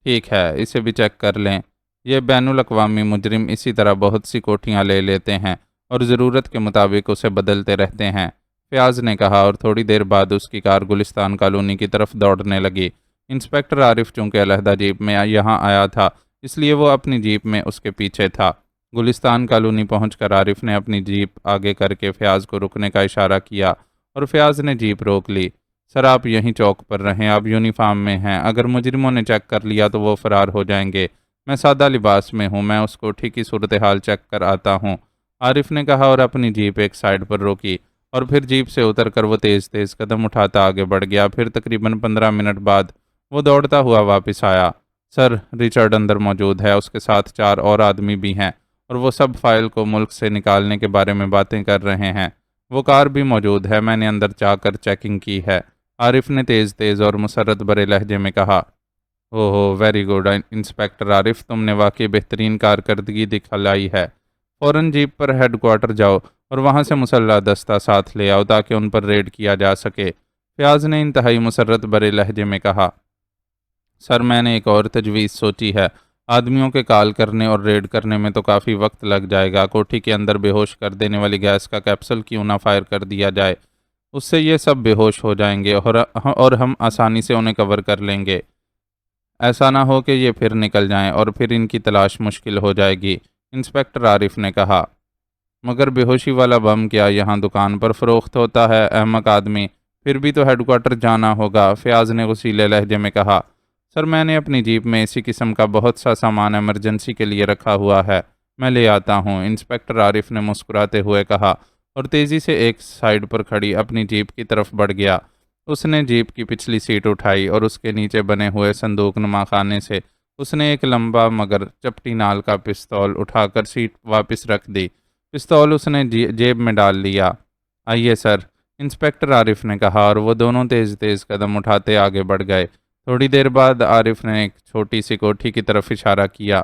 ٹھیک ہے، اسے بھی چیک کر لیں، یہ بین الاقوامی مجرم اسی طرح بہت سی کوٹھیاں لے لیتے ہیں اور ضرورت کے مطابق اسے بدلتے رہتے ہیں، فیاض نے کہا، اور تھوڑی دیر بعد اس کی کار گلستان کالونی کی طرف دوڑنے لگی۔ انسپیکٹر عارف چونکہ علیحدہ جیپ میں یہاں آیا تھا اس لیے وہ اپنی جیپ میں اس کے پیچھے تھا۔ گلستان کالونی پہنچ کر عارف نے اپنی جیپ آگے کر کے فیاض کو رکنے کا اشارہ کیا اور فیاض نے جیپ روک لی۔ سر آپ یہیں چوک پر رہیں، آپ یونیفارم میں ہیں، اگر مجرموں نے چیک کر لیا تو وہ فرار ہو جائیں گے۔ میں سادہ لباس میں ہوں، میں اس کوٹھی کی صورتحال چیک کر آتا ہوں، عارف نے کہا، اور اپنی جیپ ایک سائڈ پر روکی، اور پھر جیپ سے اتر کر وہ تیز تیز قدم اٹھاتا آگے بڑھ گیا۔ پھر تقریباً 15 منٹ بعد وہ دوڑتا ہوا واپس آیا۔ سر رچرڈ اندر موجود ہے، اس کے ساتھ 4 اور آدمی بھی ہیں، اور وہ سب فائل کو ملک سے نکالنے کے بارے میں باتیں کر رہے ہیں۔ وہ کار بھی موجود ہے، میں نے اندر جا کر چیکنگ کی ہے، عارف نے تیز تیز اور مسرت بھرے لہجے میں کہا۔ اوہ ویری گڈ انسپیکٹر عارف، تم نے واقعی بہترین کارکردگی دکھلائی ہے۔ فوراً جیپ پر ہیڈ کوارٹر جاؤ اور وہاں سے مسلح دستہ ساتھ لے آؤ تاکہ ان پر ریڈ کیا جا سکے، فیاض نے انتہائی مسرت بھرے لہجے میں کہا۔ سر میں نے ایک اور تجویز سوچی ہے، آدمیوں کے کال کرنے اور ریڈ کرنے میں تو کافی وقت لگ جائے گا۔ کوٹھی کے اندر بے ہوش کر دینے والی گیس کا کیپسول کیوں نہ فائر کر دیا جائے، اس سے یہ سب بے ہوش ہو جائیں گے اور ہم آسانی سے انہیں کور کر لیں گے۔ ایسا نہ ہو کہ یہ پھر نکل جائیں اور پھر ان کی تلاش مشکل ہو جائے گی، انسپکٹر عارف نے کہا۔ مگر بے ہوشی والا بم کیا یہاں دکان پر فروخت ہوتا ہے، احمق آدمی؟ پھر بھی تو ہیڈ کوارٹر جانا ہوگا، فیاض نے غصیلے لہجے میں کہا۔ سر، میں نے اپنی جیپ میں اسی قسم کا بہت سا سامان ایمرجنسی کے لیے رکھا ہوا ہے، میں لے آتا ہوں، انسپکٹر عارف نے مسکراتے ہوئے کہا اور تیزی سے ایک سائیڈ پر کھڑی اپنی جیپ کی طرف بڑھ گیا۔ اس نے جیپ کی پچھلی سیٹ اٹھائی اور اس کے نیچے بنے ہوئے صندوق نما خانے سے اس نے ایک لمبا مگر چپٹی نال کا پستول اٹھا کر سیٹ واپس رکھ دی۔ پستول اس نے جیب میں ڈال لیا۔ آئیے سر، انسپکٹر عارف نے کہا اور وہ دونوں تیز تیز قدم اٹھاتے آگے بڑھ گئے۔ تھوڑی دیر بعد عارف نے ایک چھوٹی سی کوٹھی کی طرف اشارہ کیا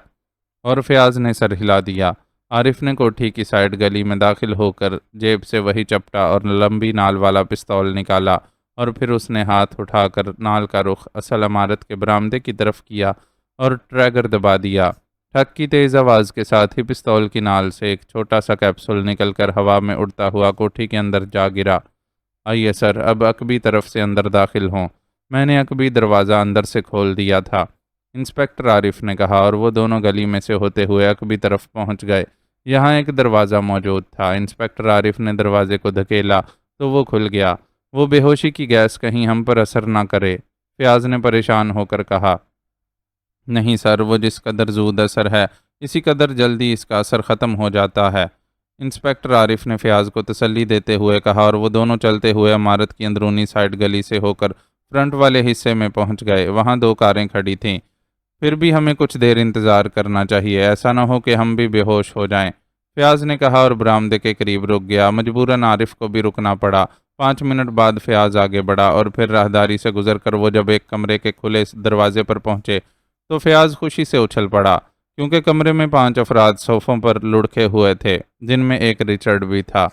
اور فیاض نے سر ہلا دیا۔ عارف نے کوٹھی کی سائیڈ گلی میں داخل ہو کر جیب سے وہی چپٹا اور لمبی نال والا پستول نکالا اور پھر اس نے ہاتھ اٹھا کر نال کا رخ اصل عمارت کے برآمدے کی طرف کیا اور ٹریگر دبا دیا۔ ٹھک کی تیز آواز کے ساتھ ہی پستول کی نال سے ایک چھوٹا سا کیپسول نکل کر ہوا میں اڑتا ہوا کوٹھی کے اندر جا گرا۔ آئیے سر، اب عقبی طرف سے اندر داخل ہوں، میں نے عقبی دروازہ اندر سے کھول دیا تھا، انسپکٹر عارف نے کہا اور وہ دونوں گلی میں سے ہوتے ہوئے عقبی طرف پہنچ گئے۔ یہاں ایک دروازہ موجود تھا۔ انسپکٹر عارف نے دروازے کو دھکیلا تو وہ کھل گیا۔ وہ بے ہوشی کی گیس کہیں ہم پر اثر نہ کرے، فیاض نے پریشان ہو کر کہا۔ نہیں سر، وہ جس قدر زود اثر ہے اسی قدر جلدی اس کا اثر ختم ہو جاتا ہے، انسپکٹر عارف نے فیاض کو تسلی دیتے ہوئے کہا اور وہ دونوں چلتے ہوئے عمارت کی اندرونی سائیڈ گلی سے ہو کر فرنٹ والے حصے میں پہنچ گئے۔ وہاں 2 کاریں کھڑی تھیں۔ پھر بھی ہمیں کچھ دیر انتظار کرنا چاہیے، ایسا نہ ہو کہ ہم بھی بے ہوش ہو جائیں، فیاض نے کہا اور برآمدے کے قریب رک گیا۔ مجبوراً عارف کو بھی رکنا پڑا۔ 5 منٹ بعد فیاض آگے بڑھا اور پھر راہداری سے گزر کر وہ جب ایک کمرے کے کھلے دروازے پر پہنچے تو فیاض خوشی سے اچھل پڑا، کیونکہ کمرے میں 5 افراد صوفوں پر لڑکے ہوئے تھے، جن میں ایک رچرڈ بھی تھا۔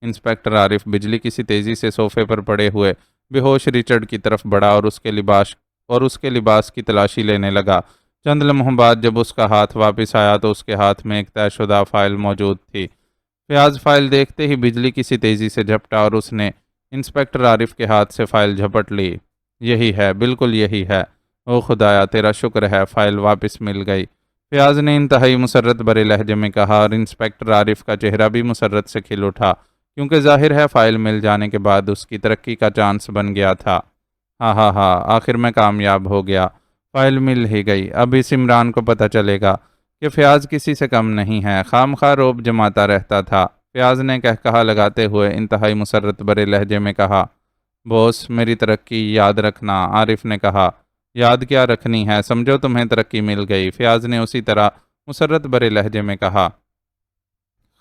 انسپکٹر عارف بجلی کی سی تیزی سے صوفے پر پڑے ہوئے بے ہوش رچرڈ کی طرف بڑھا اور اس کے لباس کی تلاشی لینے لگا۔ چند لمحوں بعد جب اس کا ہاتھ واپس آیا تو اس کے ہاتھ میں ایک طے شدہ فائل موجود تھی۔ فیاض فائل دیکھتے ہی بجلی کی سی تیزی سے جھپٹا اور اس نے انسپکٹر عارف کے ہاتھ سے فائل جھپٹ لی۔ یہی ہے، بالکل یہی ہے، او خدایا تیرا شکر ہے، فائل واپس مل گئی، فیاض نے انتہائی مسرت بھرے لہجے میں کہا اور انسپکٹر عارف کا چہرہ بھی مسرت سے کھل اٹھا، کیونکہ ظاہر ہے فائل مل جانے کے بعد اس کی ترقی کا چانس بن گیا تھا۔ ہاں ہاں ہاں، آخر میں کامیاب ہو گیا، فائل مل ہی گئی۔ اب اس عمران کو پتہ چلے گا کہ فیاض کسی سے کم نہیں ہے، خام خواہ روب جماتا رہتا تھا، فیاض نے کہا لگاتے ہوئے انتہائی مسرت بھرے لہجے میں کہا۔ بوس، میری ترقی یاد رکھنا، عارف نے کہا۔ یاد کیا رکھنی ہے، سمجھو تمہیں ترقی مل گئی، فیاض نے اسی طرح مسرت بھرے لہجے میں کہا۔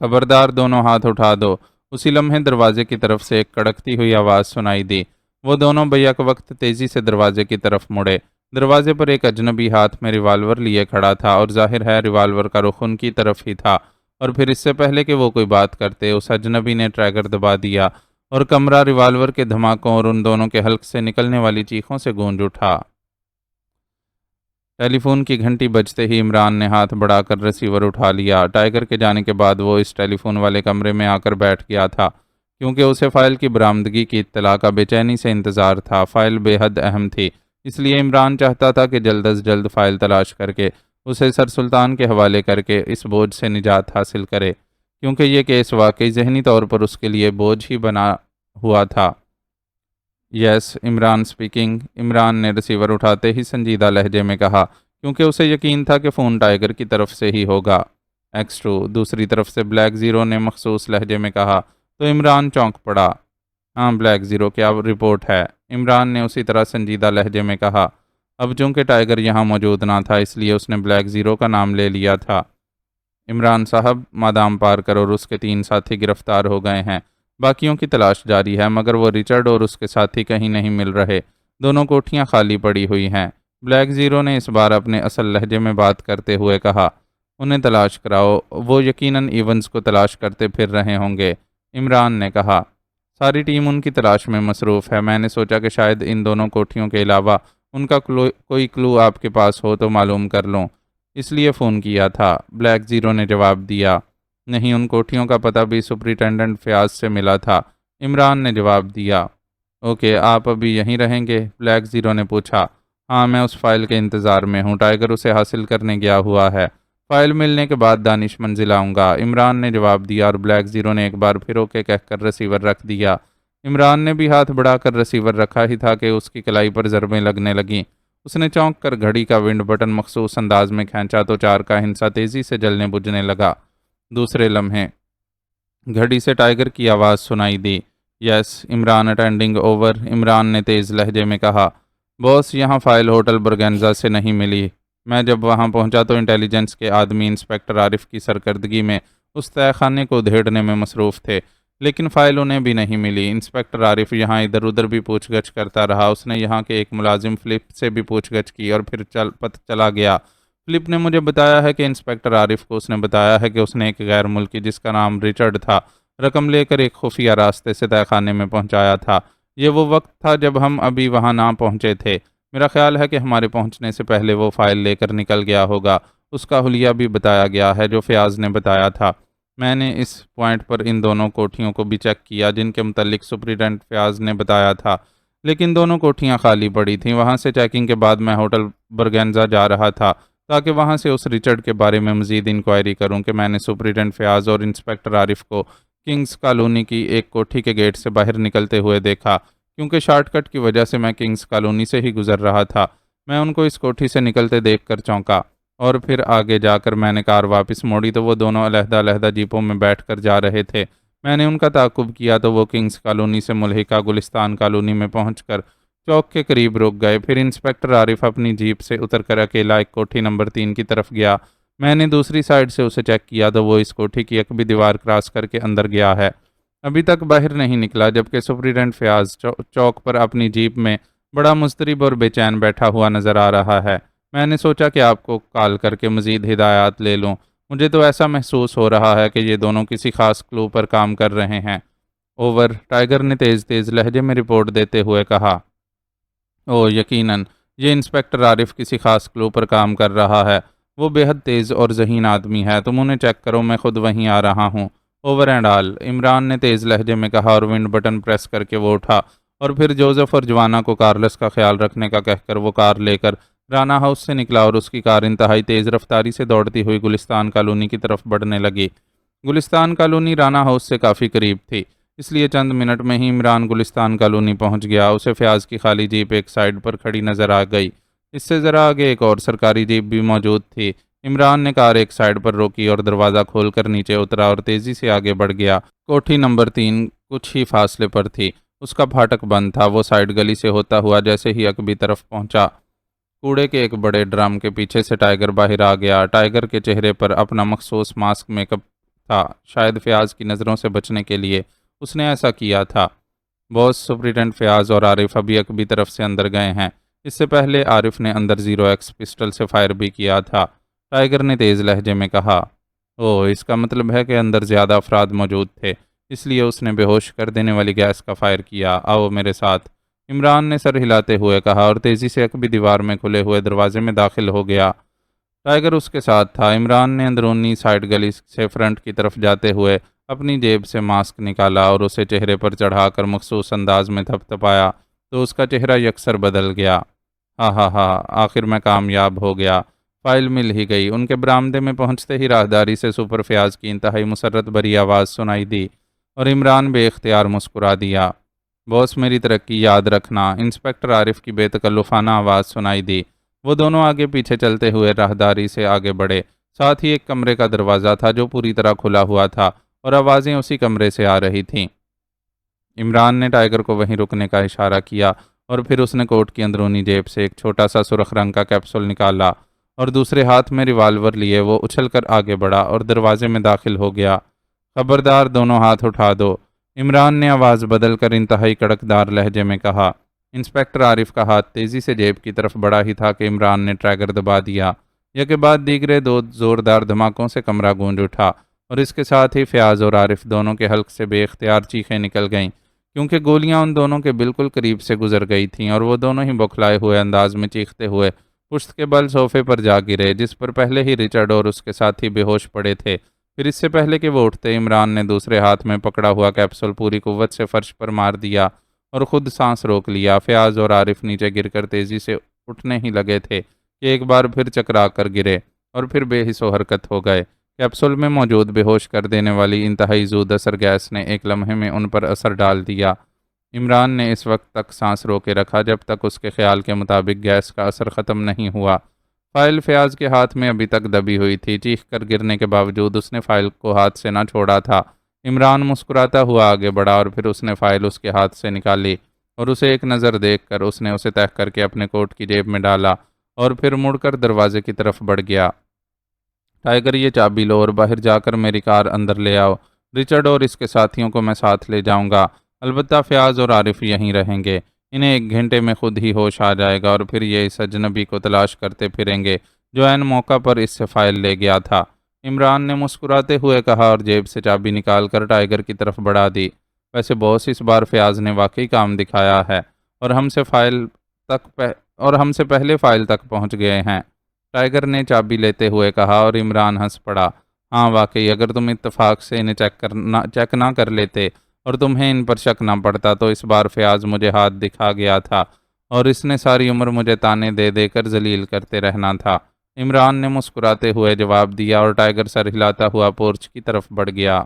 خبردار، دونوں ہاتھ اٹھا دو۔ اسی لمحے دروازے کی طرف سے ایک کڑکتی ہوئی آواز سنائی دی۔ وہ دونوں بیک وقت تیزی سے دروازے کی طرف مڑے۔ دروازے پر ایک اجنبی ہاتھ میں ریوالور لیے کھڑا تھا اور ظاہر ہے ریوالور کا رخ ان کی طرف ہی تھا، اور پھر اس سے پہلے کہ وہ کوئی بات کرتے اس اجنبی نے ٹریگر دبا دیا اور کمرہ ریوالور کے دھماکوں اور ان دونوں کے حلق سے نکلنے والی چیخوں سے گونج اٹھا۔ ٹیلی فون کی گھنٹی بجتے ہی عمران نے ہاتھ بڑھا کر ریسیور اٹھا لیا۔ ٹائیگر کے جانے کے بعد وہ اس ٹیلی فون والے کمرے میں آ کر بیٹھ گیا تھا، کیونکہ اسے فائل کی برآمدگی کی اطلاع کا بے چینی سے انتظار تھا۔ فائل بے حد اہم تھی، اس لیے عمران چاہتا تھا کہ جلد از جلد فائل تلاش کر کے اسے سر سلطان کے حوالے کر کے اس بوجھ سے نجات حاصل کرے، کیونکہ یہ کیس واقعی ذہنی طور پر اس کے لیے بوجھ ہی بنا ہوا تھا۔ یس، عمران سپیکنگ، عمران نے ریسیور اٹھاتے ہی سنجیدہ لہجے میں کہا، کیونکہ اسے یقین تھا کہ فون ٹائیگر کی طرف سے ہی ہوگا۔ X2، دوسری طرف سے بلیک زیرو نے مخصوص لہجے میں کہا تو عمران چونک پڑا۔ ہاں بلیک زیرو، کیا رپورٹ ہے؟ عمران نے اسی طرح سنجیدہ لہجے میں کہا۔ اب چونکہ ٹائیگر یہاں موجود نہ تھا اس لیے اس نے بلیک زیرو کا نام لے لیا تھا۔ عمران صاحب، مادام پارکر اور اس کے 3 ساتھی گرفتار ہو گئے ہیں، باقیوں کی تلاش جاری ہے، مگر وہ رچرڈ اور اس کے ساتھی کہیں نہیں مل رہے، دونوں کوٹھیاں خالی پڑی ہوئی ہیں۔ بلیک زیرو نے اس بار اپنے اصل لہجے میں بات کرتے ہوئے کہا۔ انہیں تلاش کراؤ، وہ یقیناً ایونز کو تلاش کرتے پھر رہے ہوں گے، عمران نے کہا۔ ساری ٹیم ان کی تلاش میں مصروف ہے، میں نے سوچا کہ شاید ان دونوں کوٹھیوں کے علاوہ ان کا کوئی کلو آپ کے پاس ہو تو معلوم کر لوں۔ اس لیے فون کیا تھا، بلیک زیرو نے جواب دیا۔ نہیں، ان کوٹھیوں کا پتہ بھی سپرنٹینڈنٹ فیاض سے ملا تھا، عمران نے جواب دیا۔ اوکے، آپ ابھی یہیں رہیں گے؟ بلیک زیرو نے پوچھا۔ ہاں، میں اس فائل کے انتظار میں ہوں، ٹائیگر اسے حاصل کرنے گیا ہوا ہے۔ فائل ملنے کے بعد دانش منزل آؤں گا، عمران نے جواب دیا، اور بلیک زیرو نے ایک بار پھر اوکے کہہ کر رسیور رکھ دیا۔ عمران نے بھی ہاتھ بڑھا کر رسیور رکھا ہی تھا کہ اس کی کلائی پر ضربیں لگنے لگیں۔ اس نے چونک کر گھڑی کا ونڈ بٹن مخصوص انداز میں کھینچا تو چار کا ہنسا تیزی سے جلنے بجھنے لگا۔ دوسرے لمحے گھڑی سے ٹائیگر کی آواز سنائی دی۔ یس عمران، اٹینڈنگ اوور، عمران نے تیز لہجے میں کہا۔ باس، یہاں فائل ہوٹل برگنزا سے نہیں ملی۔ میں جب وہاں پہنچا تو انٹیلیجنس کے آدمی انسپکٹر عارف کی سرکردگی میں اس تہہ خانے کو ادھیڑنے میں مصروف تھے، لیکن فائل انہیں بھی نہیں ملی۔ انسپکٹر عارف یہاں ادھر ادھر بھی پوچھ گچھ کرتا رہا۔ اس نے یہاں کے ایک ملازم فلپ سے بھی پوچھ گچھ کی اور پھر چلا گیا۔ فلپ نے مجھے بتایا ہے کہ انسپکٹر عارف کو اس نے بتایا ہے کہ اس نے ایک غیر ملکی جس کا نام ریچرڈ تھا رقم لے کر ایک خفیہ راستے سے تہہ خانے میں پہنچایا تھا۔ یہ وہ وقت تھا جب ہم ابھی وہاں نہ پہنچے تھے۔ میرا خیال ہے کہ ہمارے پہنچنے سے پہلے وہ فائل لے کر نکل گیا ہوگا۔ اس کا حلیہ بھی بتایا گیا ہے جو فیاض نے بتایا تھا۔ میں نے اس پوائنٹ پر ان دونوں کوٹھیوں کو بھی چیک کیا جن کے متعلق سپرنٹینڈنٹ فیاض نے بتایا تھا، لیکن دونوں کوٹھیاں خالی پڑی تھیں۔ وہاں سے چیکنگ کے بعد میں ہوٹل برگنزا جا رہا تھا تاکہ وہاں سے اس ریچرڈ کے بارے میں مزید انکوائری کروں کہ میں نے سپرنٹینڈنٹ فیاض اور انسپکٹر عارف کو کنگز کالونی کی ایک کوٹھی کے گیٹ سے باہر نکلتے ہوئے دیکھا۔ کیونکہ شارٹ کٹ کی وجہ سے میں کنگز کالونی سے ہی گزر رہا تھا، میں ان کو اس کوٹھی سے نکلتے دیکھ کر چونکا، اور پھر آگے جا کر میں نے کار واپس موڑی تو وہ دونوں علیحدہ علیحدہ جیپوں میں بیٹھ کر جا رہے تھے۔ میں نے ان کا تعاقب کیا تو وہ کنگز کالونی سے ملحقہ گلستان کالونی میں پہنچ کر چوک کے قریب رک گئے۔ پھر انسپکٹر عارف اپنی جیپ سے اتر کر اکیلا ایک کوٹھی نمبر 3 کی طرف گیا۔ میں نے دوسری سائڈ سے اسے چیک کیا تو وہ اس کوٹھی کی ایک بھی دیوار کراس کر کے اندر گیا ہے، ابھی تک باہر نہیں نکلا، جبکہ سپرنٹینڈنٹ فیاض چوک پر اپنی جیپ میں بڑا مضطرب اور بے چین بیٹھا ہوا نظر آ رہا ہے۔ میں نے سوچا کہ آپ کو کال کر کے مزید ہدایات لے لوں، مجھے تو ایسا محسوس ہو رہا ہے کہ یہ دونوں کسی خاص کلو پر کام کر رہے ہیں۔ اوور، ٹائیگر نے تیز لہجے میں رپورٹ دیتے ہوئے کہا۔ یقیناً یہ انسپکٹر عارف کسی خاص کلو پر کام کر رہا ہے، وہ بے حد تیز اور ذہین آدمی ہے، تم انہیں چیک کرو، میں خود وہیں آ رہا ہوں۔ اوور اینڈ آل، عمران نے تیز لہجے میں کہا اور ونڈ بٹن پریس کر کے وہ اٹھا، اور پھر جوزف اور جوانا کو کارلس کا خیال رکھنے کا کہہ کر وہ کار لے کر رانا ہاؤس سے نکلا اور اس کی کار انتہائی تیز رفتاری سے دوڑتی ہوئی گلستان کالونی کی طرف بڑھنے لگی۔ گلستان کالونی رانا ہاؤس سے کافی قریب تھی، اس لیے چند منٹ میں ہی عمران گلستان کالونی پہنچ گیا۔ اسے فیاض کی خالی جیپ ایک سائیڈ پر کھڑی نظر آ گئی، اس سے ذرا آگے ایک اور سرکاری جیپ بھی موجود تھی۔ عمران نے کار ایک سائیڈ پر روکی اور دروازہ کھول کر نیچے اترا اور تیزی سے آگے بڑھ گیا۔ کوٹھی نمبر 3 کچھ ہی فاصلے پر تھی، اس کا پھاٹک بند تھا۔ وہ سائیڈ گلی سے ہوتا ہوا جیسے ہی عقبی طرف پہنچا، کوڑے کے ایک بڑے ڈرم کے پیچھے سے ٹائیگر باہر آ گیا۔ ٹائیگر کے چہرے پر اپنا مخصوص ماسک میک اپ تھا، شاید فیاض کی نظروں سے بچنے کے لیے اس نے ایسا کیا تھا۔ باس، سپرنٹینڈنٹ فیاض اور عارف ابھی عقبی طرف سے اندر گئے ہیں، اس سے پہلے عارف نے اندر 0x پسٹل سے فائر بھی کیا تھا، ٹائیگر نے تیز لہجے میں کہا۔ اس کا مطلب ہے کہ اندر زیادہ افراد موجود تھے، اس لیے اس نے بے ہوش کر دینے والی گیس کا فائر کیا۔ آؤ میرے ساتھ، عمران نے سر ہلاتے ہوئے کہا اور تیزی سے عقبی دیوار میں کھلے ہوئے دروازے میں داخل ہو گیا۔ ٹائیگر اس کے ساتھ تھا۔ عمران نے اندرونی سائیڈ گلی سے فرنٹ کی طرف جاتے ہوئے اپنی جیب سے ماسک نکالا اور اسے چہرے پر چڑھا کر مخصوص انداز میں تھپ تھپایا تو اس کا چہرہ یکسر بدل گیا۔ ہاں، آخر میں کامیاب ہو گیا، فائل مل ہی گئی۔ ان کے برآمدے میں پہنچتے ہی راہداری سے سپر فیاض کی انتہائی مسرت بھری آواز سنائی دی اور عمران بے اختیار مسکرا دیا۔ باس، میری ترقی یاد رکھنا، انسپکٹر عارف کی بے تکلفانہ آواز سنائی دی۔ وہ دونوں آگے پیچھے چلتے ہوئے راہداری سے آگے بڑھے، ساتھ ہی ایک کمرے کا دروازہ تھا جو پوری طرح کھلا ہوا تھا اور آوازیں اسی کمرے سے آ رہی تھیں۔ عمران نے ٹائیگر کو وہیں رکنے کا اشارہ کیا اور پھر اس نے کوٹ کی اندرونی جیب سے ایک چھوٹا سا سرخ رنگ کا کیپسول نکالا اور دوسرے ہاتھ میں ریوالور لیے وہ اچھل کر آگے بڑھا اور دروازے میں داخل ہو گیا۔ خبردار، دونوں ہاتھ اٹھا دو، عمران نے آواز بدل کر انتہائی کڑکدار لہجے میں کہا۔ انسپکٹر عارف کا ہاتھ تیزی سے جیب کی طرف بڑھا ہی تھا کہ عمران نے ٹریگر دبا دیا۔ یکے بعد دیگرے 2 زوردار دھماکوں سے کمرہ گونج اٹھا اور اس کے ساتھ ہی فیاض اور عارف دونوں کے حلق سے بے اختیار چیخیں نکل گئیں، کیونکہ گولیاں ان دونوں کے بالکل قریب سے گزر گئی تھیں اور وہ دونوں ہی بوکھلائے ہوئے انداز میں چیختے ہوئے پشت کے بل صوفے پر جا گرے، جس پر پہلے ہی رچرڈ اور اس کے ساتھی بے ہوش پڑے تھے۔ پھر اس سے پہلے کہ وہ اٹھتے، عمران نے دوسرے ہاتھ میں پکڑا ہوا کیپسول پوری قوت سے فرش پر مار دیا اور خود سانس روک لیا۔ فیاض اور عارف نیچے گر کر تیزی سے اٹھنے ہی لگے تھے کہ ایک بار پھر چکرا کر گرے اور پھر بے حس و حرکت ہو گئے۔ کیپسول میں موجود بے ہوش کر دینے والی انتہائی زود اثر گیس نے ایک لمحے میں ان پر اثر ڈال دیا۔ عمران نے اس وقت تک سانس روکے رکھا جب تک اس کے خیال کے مطابق گیس کا اثر ختم نہیں ہوا۔ فائل فیاض کے ہاتھ میں ابھی تک دبی ہوئی تھی۔ چیخ کر گرنے کے باوجود اس نے فائل کو ہاتھ سے نہ چھوڑا تھا۔ عمران مسکراتا ہوا آگے بڑھا اور پھر اس نے فائل اس کے ہاتھ سے نکالی اور اسے ایک نظر دیکھ کر اس نے اسے تہہ کر کے اپنے کوٹ کی جیب میں ڈالا اور پھر مڑ کر دروازے کی طرف بڑھ گیا۔ ٹائیگر، یہ چابی لو اور باہر جا کر میری کار اندر لے آؤ۔ رچرڈ اور اس کے ساتھیوں کو میں ساتھ لے جاؤں گا، البتہ فیاض اور عارف یہیں رہیں گے۔ انہیں 1 گھنٹے میں خود ہی ہوش آ جائے گا اور پھر یہ اس اجنبی کو تلاش کرتے پھریں گے جو عین موقع پر اس سے فائل لے گیا تھا۔ عمران نے مسکراتے ہوئے کہا اور جیب سے چابی نکال کر ٹائیگر کی طرف بڑھا دی۔ ویسے باس، اس بار فیاض نے واقعی کام دکھایا ہے اور ہم سے پہلے فائل تک پہنچ گئے ہیں، ٹائیگر نے چابی لیتے ہوئے کہا اور عمران ہنس پڑا۔ ہاں واقعی، اگر تم اتفاق سے انہیں چیک نہ کر لیتے اور تمہیں ان پر شک نہ پڑتا تو اس بار فیاض مجھے ہاتھ دکھا گیا تھا اور اس نے ساری عمر مجھے تانے دے دے کر ذلیل کرتے رہنا تھا۔ عمران نے مسکراتے ہوئے جواب دیا اور ٹائیگر سر ہلاتا ہوا پورچ کی طرف بڑھ گیا۔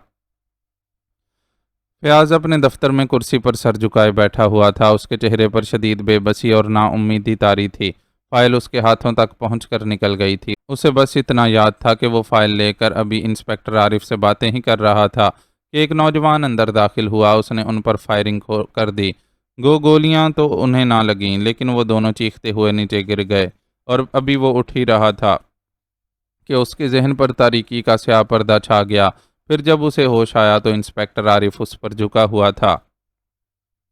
فیاض اپنے دفتر میں کرسی پر سر جھکائے بیٹھا ہوا تھا۔ اس کے چہرے پر شدید بے بسی اور نا امیدی طاری تھی۔ فائل اس کے ہاتھوں تک پہنچ کر نکل گئی تھی۔ اسے بس اتنا یاد تھا کہ وہ فائل لے کر ابھی انسپکٹر عارف سے باتیں ہی کر رہا تھا کہ ایک نوجوان اندر داخل ہوا۔ اس نے ان پر فائرنگ کر دی۔ گولیاں تو انہیں نہ لگیں، لیکن وہ دونوں چیختے ہوئے نیچے گر گئے اور ابھی وہ اٹھ ہی رہا تھا کہ اس کے ذہن پر تاریکی کا سیاہ پردہ چھا گیا۔ پھر جب اسے ہوش آیا تو انسپکٹر عارف اس پر جھکا ہوا تھا۔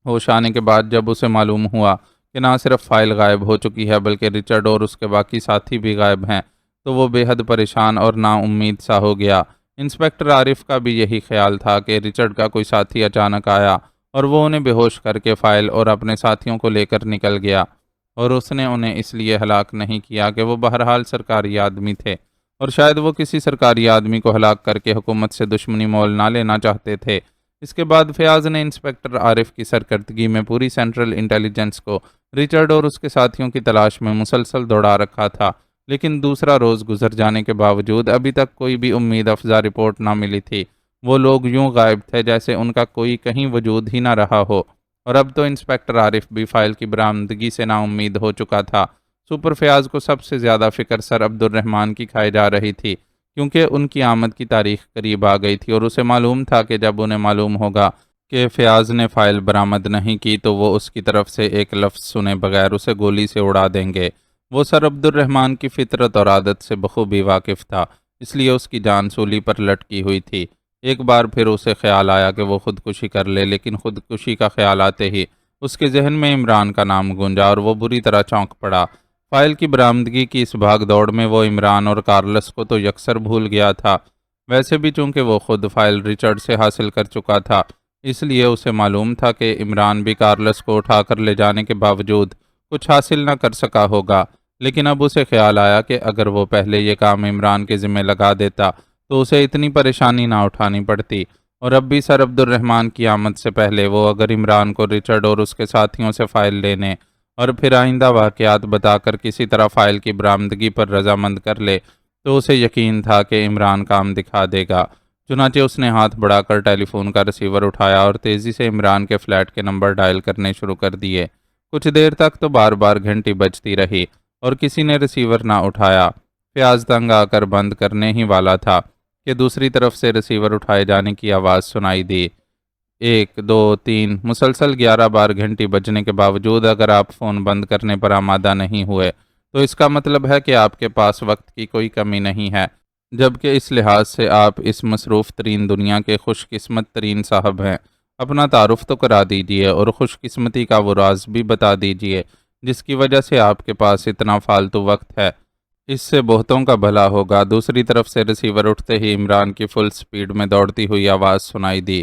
ہوش آنے کے بعد جب اسے معلوم ہوا کہ نہ صرف فائل غائب ہو چکی ہے بلکہ رچرڈ اور اس کے باقی ساتھی بھی غائب ہیں تو وہ بے حد پریشان اور نا امید سا ہو گیا۔ انسپکٹر عارف کا بھی یہی خیال تھا کہ رچرڈ کا کوئی ساتھی اچانک آیا اور وہ انہیں بے ہوش کر کے فائل اور اپنے ساتھیوں کو لے کر نکل گیا، اور اس نے انہیں اس لیے ہلاک نہیں کیا کہ وہ بہرحال سرکاری آدمی تھے اور شاید وہ کسی سرکاری آدمی کو ہلاک کر کے حکومت سے دشمنی مول نہ لینا چاہتے تھے۔ اس کے بعد فیاض نے انسپکٹر عارف کی سرکردگی میں پوری سینٹرل انٹیلیجنس کو رچرڈ اور اس کے ساتھیوں کی تلاش میں مسلسل دوڑا رکھا تھا، لیکن دوسرا روز گزر جانے کے باوجود ابھی تک کوئی بھی امید افزا رپورٹ نہ ملی تھی۔ وہ لوگ یوں غائب تھے جیسے ان کا کوئی کہیں وجود ہی نہ رہا ہو، اور اب تو انسپکٹر عارف بھی فائل کی برآمدگی سے نا امید ہو چکا تھا۔ سپر فیاض کو سب سے زیادہ فکر سر عبد الرحمن کی کھائی جا رہی تھی، کیونکہ ان کی آمد کی تاریخ قریب آ گئی تھی اور اسے معلوم تھا کہ جب انہیں معلوم ہوگا کہ فیاض نے فائل برآمد نہیں کی تو وہ اس کی طرف سے ایک لفظ سنے بغیر اسے گولی سے اڑا دیں گے۔ وہ سر عبد الرحمن کی فطرت اور عادت سے بخوبی واقف تھا، اس لیے اس کی جان سولی پر لٹکی ہوئی تھی۔ ایک بار پھر اسے خیال آیا کہ وہ خودکشی کر لے، لیکن خودکشی کا خیال آتے ہی اس کے ذہن میں عمران کا نام گونجا اور وہ بری طرح چونک پڑا۔ فائل کی برآمدگی کی اس بھاگ دوڑ میں وہ عمران اور کارلس کو تو یکسر بھول گیا تھا۔ ویسے بھی چونکہ وہ خود فائل رچرڈ سے حاصل کر چکا تھا، اس لیے اسے معلوم تھا کہ عمران بھی کارلس کو اٹھا کر لے جانے کے باوجود کچھ حاصل نہ کر سکا ہوگا، لیکن اب اسے خیال آیا کہ اگر وہ پہلے یہ کام عمران کے ذمہ لگا دیتا تو اسے اتنی پریشانی نہ اٹھانی پڑتی، اور اب بھی سر عبد الرحمن کی آمد سے پہلے وہ اگر عمران کو رچرڈ اور اس کے ساتھیوں سے فائل لینے اور پھر آئندہ واقعات بتا کر کسی طرح فائل کی برآمدگی پر رضامند کر لے تو اسے یقین تھا کہ عمران کام دکھا دے گا۔ چنانچہ اس نے ہاتھ بڑھا کر ٹیلی فون کا ریسیور اٹھایا اور تیزی سے عمران کے فلیٹ کے نمبر ڈائل کرنے شروع کر دیے۔ کچھ دیر تک تو بار بار گھنٹی بجتی رہی اور کسی نے ریسیور نہ اٹھایا۔ فیاض تنگ آ کر بند کرنے ہی والا تھا کہ دوسری طرف سے ریسیور اٹھائے جانے کی آواز سنائی دی۔ 1 2 3 مسلسل 11 بار گھنٹی بجنے کے باوجود اگر آپ فون بند کرنے پر آمادہ نہیں ہوئے تو اس کا مطلب ہے کہ آپ کے پاس وقت کی کوئی کمی نہیں ہے، جبکہ اس لحاظ سے آپ اس مصروف ترین دنیا کے خوش قسمت ترین صاحب ہیں۔ اپنا تعارف تو کرا دیجئے اور خوش قسمتی کا وہ راز بھی بتا دیجئے جس کی وجہ سے آپ کے پاس اتنا فالتو وقت ہے، اس سے بہتوں کا بھلا ہوگا۔ دوسری طرف سے ریسیور اٹھتے ہی عمران کی فل سپیڈ میں دوڑتی ہوئی آواز سنائی دی۔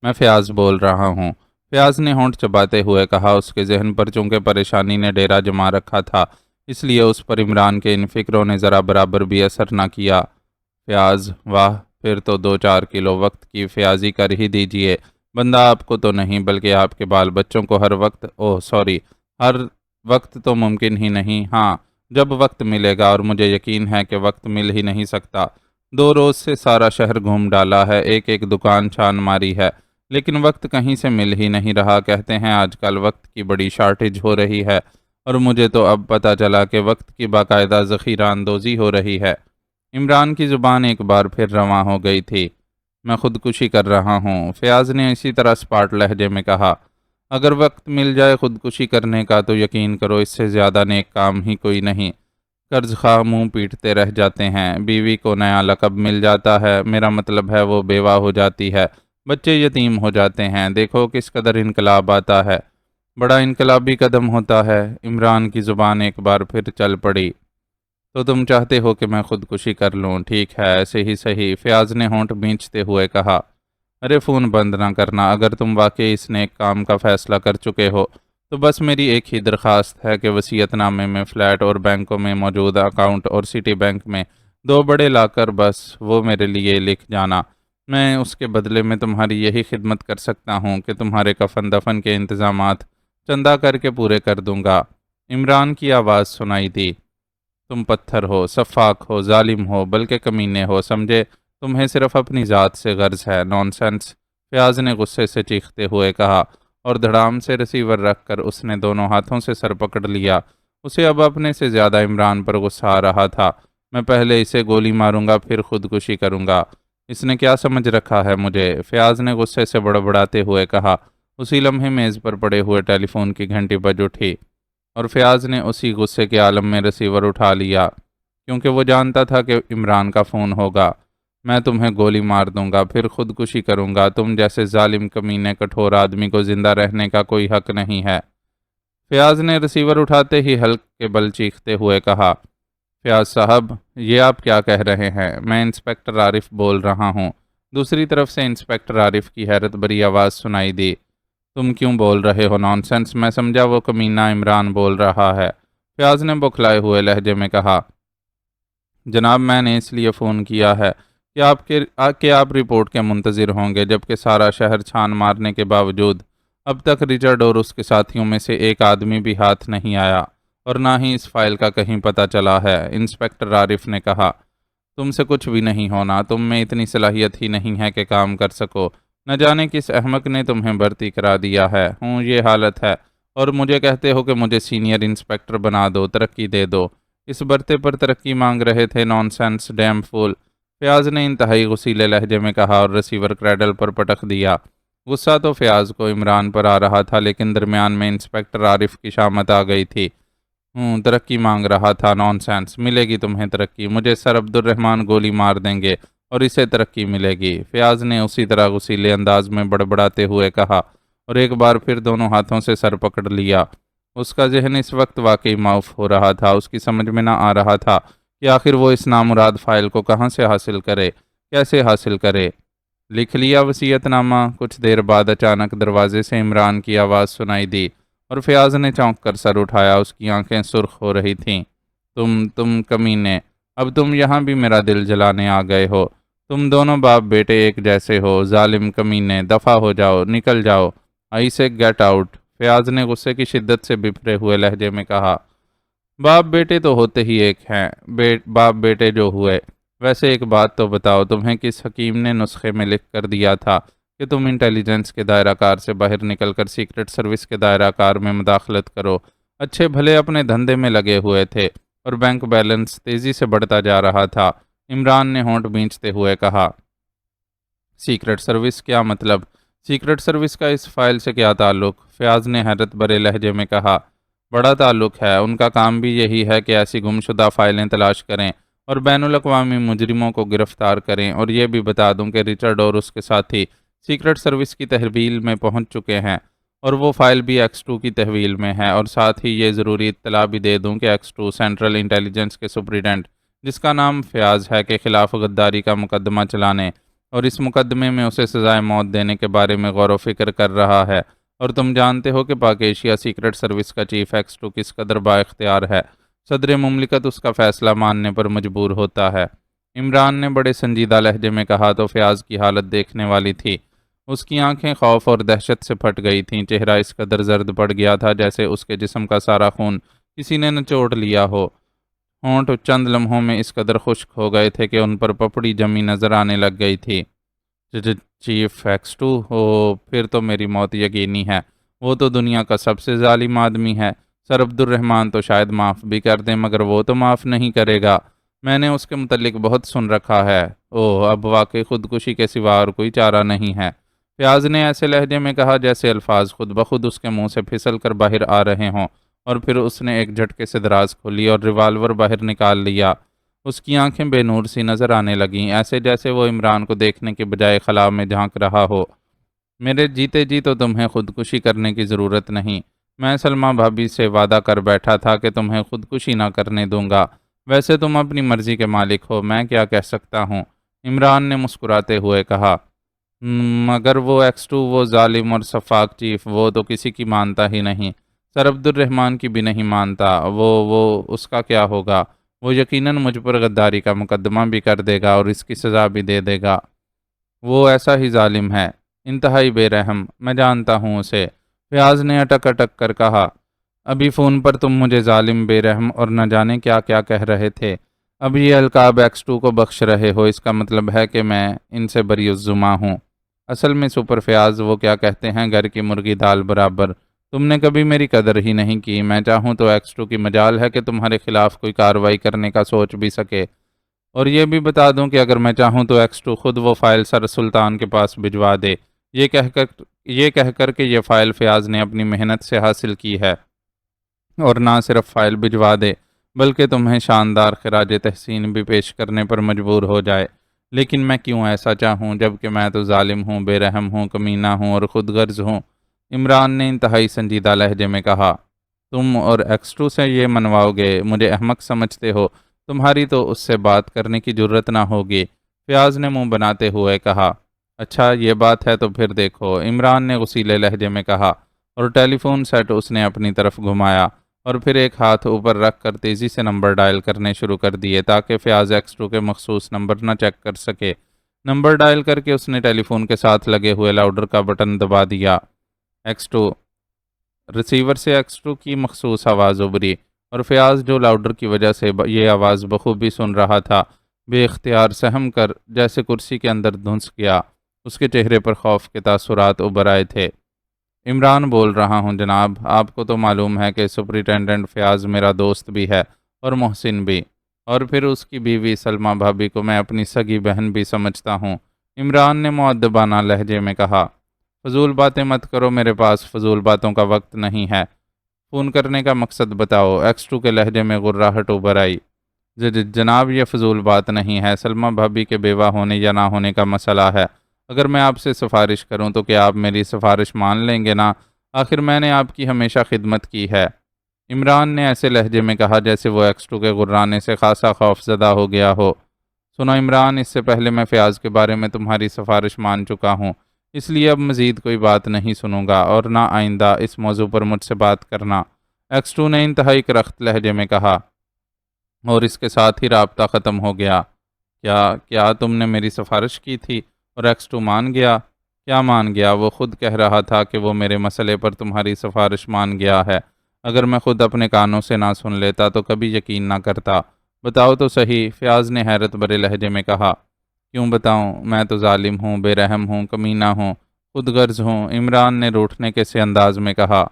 میں فیاض بول رہا ہوں، فیاض نے ہونٹ چباتے ہوئے کہا۔ اس کے ذہن پر چونکہ پریشانی نے ڈیرا جما رکھا تھا، اس لیے اس پر عمران کے ان فکروں نے ذرا برابر بھی اثر نہ کیا۔ فیاض: واہ، پھر تو 2-4 کلو وقت کی فیاضی کر ہی دیجئے۔ بندہ آپ کو تو نہیں بلکہ آپ کے بال بچوں کو ہر وقت تو ممکن ہی نہیں۔ ہاں، جب وقت ملے گا، اور مجھے یقین ہے کہ وقت مل ہی نہیں سکتا۔ 2 روز سے سارا شہر گھوم ڈالا ہے، ایک ایک دکان چھان ماری ہے، لیکن وقت کہیں سے مل ہی نہیں رہا۔ کہتے ہیں آج کل وقت کی بڑی شارٹیج ہو رہی ہے، اور مجھے تو اب پتہ چلا کہ وقت کی باقاعدہ ذخیرہ اندوزی ہو رہی ہے۔ عمران کی زبان ایک بار پھر رواں ہو گئی تھی۔ میں خودکشی کر رہا ہوں، فیاض نے اسی طرح سپاٹ لہجے میں کہا۔ اگر وقت مل جائے خودکشی کرنے کا تو یقین کرو اس سے زیادہ نیک کام ہی کوئی نہیں۔ قرض خواہ منہ پیٹتے رہ جاتے ہیں، بیوی کو نیا لقب مل جاتا ہے، میرا مطلب ہے وہ بیوہ ہو جاتی ہے، بچے یتیم ہو جاتے ہیں، دیکھو کس قدر انقلاب آتا ہے، بڑا انقلابی قدم ہوتا ہے۔ عمران کی زبان ایک بار پھر چل پڑی۔ تو تم چاہتے ہو کہ میں خودکشی کر لوں؟ ٹھیک ہے، ایسے ہی صحیح، فیاض نے ہونٹ بھینچتے ہوئے کہا۔ ارے فون بند نہ کرنا، اگر تم واقعی اس نیک کام کا فیصلہ کر چکے ہو تو بس میری ایک ہی درخواست ہے کہ وصیت نامے میں فلیٹ اور بینکوں میں موجود اکاؤنٹ اور سٹی بینک میں 2 بڑے لاکر بس وہ میرے لیے لکھ جانا۔ میں اس کے بدلے میں تمہاری یہی خدمت کر سکتا ہوں کہ تمہارے کفن دفن کے انتظامات چندہ کر کے پورے کر دوں گا۔ عمران کی آواز سنائی دی۔ تم پتھر ہو، سفاک ہو، ظالم ہو، بلکہ کمینے ہو، سمجھے؟ تمہیں صرف اپنی ذات سے غرض ہے۔ نان سینس، فیاض نے غصے سے چیختے ہوئے کہا، اور دھڑام سے ریسیور رکھ کر اس نے دونوں ہاتھوں سے سر پکڑ لیا۔ اسے اب اپنے سے زیادہ عمران پر غصہ آ رہا تھا۔ میں پہلے اسے گولی ماروں گا پھر خودکشی کروں گا۔ اس نے کیا سمجھ رکھا ہے مجھے؟ فیاض نے غصے سے بڑبڑاتے ہوئے کہا۔ اسی لمحے میز پر پڑے ہوئے ٹیلی فون کی گھنٹی بج اٹھی، اور فیاض نے اسی غصے کے عالم میں ریسیور اٹھا لیا، کیونکہ وہ جانتا تھا کہ عمران کا فون ہوگا۔ میں تمہیں گولی مار دوں گا پھر خودکشی کروں گا، تم جیسے ظالم کمینے کٹھور آدمی کو زندہ رہنے کا کوئی حق نہیں ہے۔ فیاض نے ریسیور اٹھاتے ہی حلق کے بل چیختے ہوئے کہا۔ فیاض صاحب، یہ آپ کیا کہہ رہے ہیں؟ میں انسپکٹر عارف بول رہا ہوں۔ دوسری طرف سے انسپکٹر عارف کی حیرت بھری آواز سنائی دی۔ تم کیوں بول رہے ہو نان سینس؟ میں سمجھا وہ کمینہ عمران بول رہا ہے۔ فیاض نے بوکھلائے ہوئے لہجے میں کہا۔ جناب، میں نے اس لیے فون کیا ہے کہ آپ رپورٹ کے منتظر ہوں گے، جبکہ سارا شہر چھان مارنے کے باوجود اب تک رچرڈ اور اس کے ساتھیوں میں سے ایک آدمی بھی ہاتھ نہیں آیا، اور نہ ہی اس فائل کا کہیں پتہ چلا ہے۔ انسپکٹر عارف نے کہا۔ تم سے کچھ بھی نہیں ہونا، تم میں اتنی صلاحیت ہی نہیں ہے کہ کام کر سکو۔ نہ جانے کس احمق نے تمہیں بھرتی کرا دیا ہے۔ یہ حالت ہے، اور مجھے کہتے ہو کہ مجھے سینئر انسپکٹر بنا دو، ترقی دے دو۔ اس برتے پر ترقی مانگ رہے تھے؟ نان سینس، ڈیم فول، فیاض نے انتہائی غصیلے لہجے میں کہا، اور ریسیور کریڈل پر پٹک دیا۔ غصہ تو فیاض کو عمران پر آ رہا تھا، لیکن درمیان میں انسپکٹر عارف کی شامت آ گئی تھی۔ ترقی مانگ رہا تھا؟ نان سینس، ملے گی تمہیں ترقی، مجھے سر عبد الرحمان گولی مار دیں گے اور اسے ترقی ملے گی، فیاض نے اسی طرح غصیلے انداز میں بڑبڑاتے ہوئے کہا، اور ایک بار پھر دونوں ہاتھوں سے سر پکڑ لیا۔ اس کا ذہن اس وقت واقعی معاف ہو رہا تھا۔ اس کی سمجھ میں نہ آ رہا تھا کہ آخر وہ اس نامراد فائل کو کہاں سے حاصل کرے، کیسے حاصل کرے۔ لکھ لیا وصیت نامہ؟ کچھ دیر بعد اچانک دروازے سے عمران کی آواز سنائی دی، اور فیاض نے چونک کر سر اٹھایا۔ اس کی آنکھیں سرخ ہو رہی تھیں۔ تم کمینے، اب تم یہاں بھی میرا دل جلانے آ گئے ہو۔ تم دونوں باپ بیٹے ایک جیسے ہو، ظالم کمینے، دفع ہو جاؤ، نکل جاؤ، آئی سے گیٹ آؤٹ، فیاض نے غصے کی شدت سے بپھرے ہوئے لہجے میں کہا۔ باپ بیٹے تو ہوتے ہی ایک ہیں، باپ بیٹے جو ہوئے۔ ویسے ایک بات تو بتاؤ، تمہیں کس حکیم نے نسخے میں لکھ کر دیا تھا کہ تم انٹیلیجنس کے دائرہ کار سے باہر نکل کر سیکرٹ سروس کے دائرہ کار میں مداخلت کرو؟ اچھے بھلے اپنے دھندے میں لگے ہوئے تھے، اور بینک بیلنس تیزی سے بڑھتا جا رہا تھا۔ عمران نے ہونٹ بھینچتے ہوئے کہا۔ Secret service? کیا مطلب؟ سیکرٹ سروس کا اس فائل سے کیا تعلق؟ فیاض نے حیرت بھرے لہجے میں کہا۔ بڑا تعلق ہے، ان کا کام بھی یہی ہے کہ ایسی گمشدہ فائلیں تلاش کریں اور بین الاقوامی مجرموں کو گرفتار کریں۔ اور یہ بھی بتا دوں کہ رچرڈ اور اس کے ساتھی سیکرٹ سروس کی تحویل میں پہنچ چکے ہیں، اور وہ فائل بھی X2 کی تحویل میں ہے۔ اور ساتھ ہی یہ ضروری اطلاع بھی دے دوں کہ X2 سینٹرل انٹیلیجنس کے سپرڈنٹ، جس کا نام فیاض ہے، کے خلاف غداری کا مقدمہ چلانے اور اس مقدمے میں اسے سزائے موت دینے کے بارے میں غور و فکر کر رہا ہے۔ اور تم جانتے ہو کہ پاک ایشیا سیکرٹ سروس کا چیف X2 کس قدر با اختیار ہے۔ صدر مملکت اس کا فیصلہ ماننے پر مجبور ہوتا ہے۔ عمران نے بڑے سنجیدہ لہجے میں کہا تو فیاض کی حالت دیکھنے والی تھی۔ اس کی آنکھیں خوف اور دہشت سے پھٹ گئی تھیں، چہرہ اس قدر زرد پڑ گیا تھا جیسے اس کے جسم کا سارا خون کسی نے نچوڑ لیا ہو۔ ہونٹ چند لمحوں میں اس قدر خشک ہو گئے تھے کہ ان پر پپڑی جمی نظر آنے لگ گئی تھی۔ چیف ایکس2 ہو، پھر تو میری موت یقینی ہے۔ وہ تو دنیا کا سب سے ظالم آدمی ہے۔ سر عبد الرحمن تو شاید معاف بھی کر دیں مگر وہ تو معاف نہیں کرے گا۔ میں نے اس کے متعلق بہت سن رکھا ہے۔ اب واقعی خودکشی کے سوا اور کوئی چارہ نہیں ہے۔ فیاض نے ایسے لہجے میں کہا جیسے الفاظ خود بخود اس کے منہ سے پھسل کر باہر آ رہے ہوں، اور پھر اس نے ایک جھٹکے سے دراز کھولی اور ریوالور باہر نکال لیا۔ اس کی آنکھیں بے نور سی نظر آنے لگیں، ایسے جیسے وہ عمران کو دیکھنے کے بجائے خلا میں جھانک رہا ہو۔ میرے جیتے جی تو تمہیں خودکشی کرنے کی ضرورت نہیں۔ میں سلمہ بھابھی سے وعدہ کر بیٹھا تھا کہ تمہیں خودکشی نہ کرنے دوں گا۔ ویسے تم اپنی مرضی کے مالک ہو، میں کیا کہہ سکتا ہوں؟ عمران نے مسکراتے ہوئے کہا۔ مگر وہ ایکس2، وہ ظالم اور سفاک چیف، وہ تو کسی کی مانتا ہی نہیں۔ سر عبد الرحمن کی بھی نہیں مانتا۔ وہ اس کا کیا ہوگا؟ وہ یقیناً مجھ پر غداری کا مقدمہ بھی کر دے گا اور اس کی سزا بھی دے دے گا۔ وہ ایسا ہی ظالم ہے، انتہائی بے رحم، میں جانتا ہوں اسے۔ فیاض نے اٹک اٹک کر کہا۔ ابھی فون پر تم مجھے ظالم، بے رحم اور نہ جانے کیا کیا کہہ رہے تھے۔ اب یہ القاب ایکس2 کو بخش رہے ہو، اس کا مطلب ہے کہ میں ان سے بری الذمہ ہوں۔ اصل میں سپر فیاض، وہ کیا کہتے ہیں، گھر کی مرغی دال برابر۔ تم نے کبھی میری قدر ہی نہیں کی۔ میں چاہوں تو ایکس2 کی مجال ہے کہ تمہارے خلاف کوئی کارروائی کرنے کا سوچ بھی سکے۔ اور یہ بھی بتا دوں کہ اگر میں چاہوں تو ایکس2 خود وہ فائل سر سلطان کے پاس بھجوا دے۔ یہ کہہ کر کہ یہ فائل فیاض نے اپنی محنت سے حاصل کی ہے، اور نہ صرف فائل بھجوا دے بلکہ تمہیں شاندار خراج تحسین بھی پیش کرنے پر مجبور ہو جائے۔ لیکن میں کیوں ایسا چاہوں، جبکہ میں تو ظالم ہوں، بے رحم ہوں، کمینہ ہوں اور خود غرض ہوں؟ عمران نے انتہائی سنجیدہ لہجے میں کہا۔ تم اور ایکس2 سے یہ منواؤ گے؟ مجھے احمق سمجھتے ہو؟ تمہاری تو اس سے بات کرنے کی جرت نہ ہوگی۔ فیاض نے منہ بناتے ہوئے کہا۔ اچھا یہ بات ہے تو پھر دیکھو، عمران نے غصیلے لہجے میں کہا، اور ٹیلی فون سیٹ اس نے اپنی طرف گھمایا اور پھر ایک ہاتھ اوپر رکھ کر تیزی سے نمبر ڈائل کرنے شروع کر دیے تاکہ فیاض ایکس2 کے مخصوص نمبر نہ چیک کر سکے۔ نمبر ڈائل کر کے اس نے ٹیلی فون کے ساتھ لگے ہوئے لاؤڈر کا بٹن دبا دیا۔ ایکس2 ریسیور سے ایکس2 کی مخصوص آواز ابھری، اور فیاض جو لاؤڈر کی وجہ سے یہ آواز بخوبی سن رہا تھا، بے اختیار سہم کر جیسے کرسی کے اندر دھنس گیا۔ اس کے چہرے پر خوف کے تاثرات ابھر آئے تھے۔ عمران بول رہا ہوں جناب، آپ کو تو معلوم ہے کہ سپرنٹینڈنٹ فیاض میرا دوست بھی ہے اور محسن بھی، اور پھر اس کی بیوی سلمہ بھابھی کو میں اپنی سگی بہن بھی سمجھتا ہوں۔ عمران نے مؤدبانہ لہجے میں کہا۔ فضول باتیں مت کرو، میرے پاس فضول باتوں کا وقت نہیں ہے۔ فون کرنے کا مقصد بتاؤ۔ ایکس2 کے لہجے میں غراہٹ ابھر آئی۔ جناب یہ فضول بات نہیں ہے، سلمہ بھابھی کے بیوہ ہونے یا نہ ہونے کا مسئلہ ہے۔ اگر میں آپ سے سفارش کروں تو کیا آپ میری سفارش مان لیں گے نا؟ آخر میں نے آپ کی ہمیشہ خدمت کی ہے۔ عمران نے ایسے لہجے میں کہا جیسے وہ ایکس2 کے غرانے سے خاصا خوف زدہ ہو گیا ہو۔ سنو عمران، اس سے پہلے میں فیاض کے بارے میں تمہاری سفارش مان چکا ہوں، اس لیے اب مزید کوئی بات نہیں سنوں گا، اور نہ آئندہ اس موضوع پر مجھ سے بات کرنا۔ ایکس2 نے انتہائی کرخت لہجے میں کہا، اور اس کے ساتھ ہی رابطہ ختم ہو گیا۔ کیا تم نے میری سفارش کی تھی اور ایکس2 مان گیا؟ کیا مان گیا؟ وہ خود کہہ رہا تھا کہ وہ میرے مسئلے پر تمہاری سفارش مان گیا ہے۔ اگر میں خود اپنے کانوں سے نہ سن لیتا تو کبھی یقین نہ کرتا۔ بتاؤ تو صحیح، فیاض نے حیرت بھرے لہجے میں کہا۔ کیوں بتاؤں؟ میں تو ظالم ہوں، بے رحم ہوں، کمینہ ہوں، خود غرض ہوں، عمران نے روٹھنے کے سے انداز میں کہا۔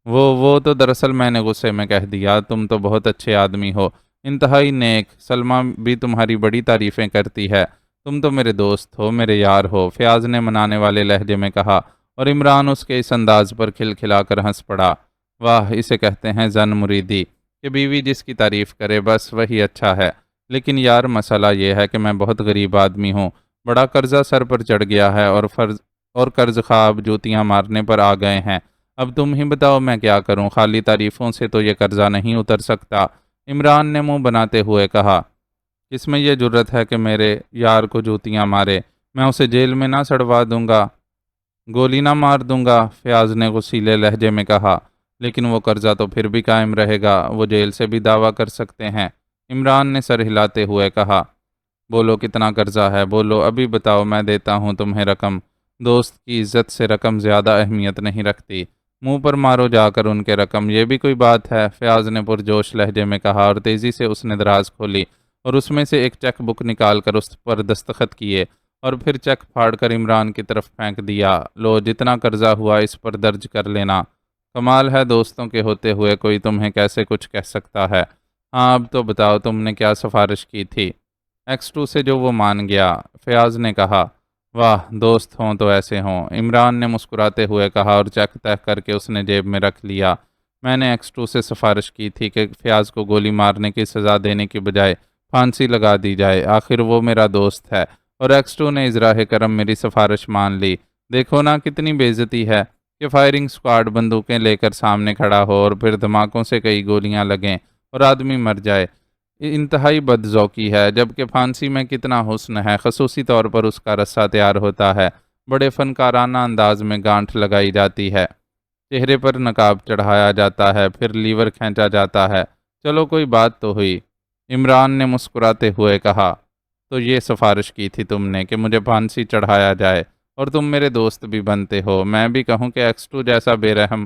وہ تو دراصل میں نے غصے میں کہہ دیا، تم تو بہت اچھے آدمی ہو، انتہائی نیک، سلمہ بھی تمہاری بڑی تعریفیں کرتی ہے، تم تو میرے دوست ہو، میرے یار ہو، فیاض نے منانے والے لہجے میں کہا، اور عمران اس کے اس انداز پر کھلکھلا کر ہنس پڑا۔ واہ، اسے کہتے ہیں زن مریدی، کہ بیوی جس کی تعریف کرے بس وہی اچھا ہے۔ لیکن یار مسئلہ یہ ہے کہ میں بہت غریب آدمی ہوں، بڑا قرضہ سر پر چڑھ گیا ہے، اور قرض خواب جوتیاں مارنے پر آ گئے ہیں۔ اب تم ہی بتاؤ میں کیا کروں، خالی تعریفوں سے تو یہ قرضہ نہیں اتر سکتا۔ عمران نے منہ بناتے ہوئے کہا۔ کس میں یہ جرت ہے کہ میرے یار کو جوتیاں مارے؟ میں اسے جیل میں نہ سڑوا دوں گا، گولی نہ مار دوں گا، فیاض نے غصیلے لہجے میں کہا۔ لیکن وہ قرضہ تو پھر بھی قائم رہے گا، وہ جیل سے بھی دعویٰ کر سکتے ہیں۔ عمران نے سر ہلاتے ہوئے کہا، بولو کتنا قرضہ ہے، بولو ابھی بتاؤ، میں دیتا ہوں تمہیں رقم۔ دوست کی عزت سے رقم زیادہ اہمیت نہیں رکھتی، منہ پر مارو جا کر ان کے رقم، یہ بھی کوئی بات ہے؟ فیاض نے پرجوش لہجے میں کہا، اور تیزی سے اس نے دراز کھولی اور اس میں سے ایک چیک بک نکال کر اس پر دستخط کیے اور پھر چیک پھاڑ کر عمران کی طرف پھینک دیا۔ لو، جتنا قرضہ ہوا اس پر درج کر لینا۔ کمال ہے، دوستوں کے ہوتے ہوئے کوئی تمہیں کیسے کچھ کہہ سکتا ہے؟ ہاں اب تو بتاؤ تم نے کیا سفارش کی تھی؟ X2 سے جو وہ مان گیا، فیاض نے کہا۔ واہ، دوست ہوں تو ایسے ہوں، عمران نے مسکراتے ہوئے کہا اور چیک طے کر کے اس نے جیب میں رکھ لیا۔ میں نے X2 سے سفارش کی تھی کہ فیاض کو گولی مارنے کی سزا دینے کی بجائے پھانسی لگا دی جائے، آخر وہ میرا دوست ہے، اور X2 نے ازراہ کرم میری سفارش مان لی۔ دیکھو نا کتنی بے عزتی ہے کہ فائرنگ سکواڈ بندوقیں لے کر سامنے کھڑا ہو اور پھر دھماکوں سے کئی گولیاں لگیں اور آدمی مر جائے۔ انتہائی بدذوقی ہے، جبکہ پھانسی میں کتنا حسن ہے، خصوصی طور پر اس کا رسہ تیار ہوتا ہے، بڑے فنکارانہ انداز میں گانٹھ لگائی جاتی ہے، چہرے پر نقاب چڑھایا جاتا ہے، پھر لیور کھینچا جاتا ہے۔ چلو کوئی بات تو ہوئی، عمران نے مسکراتے ہوئے کہا۔ تو یہ سفارش کی تھی تم نے کہ مجھے پھانسی چڑھایا جائے، اور تم میرے دوست بھی بنتے ہو، میں بھی کہوں کہ X2 جیسا بے رحم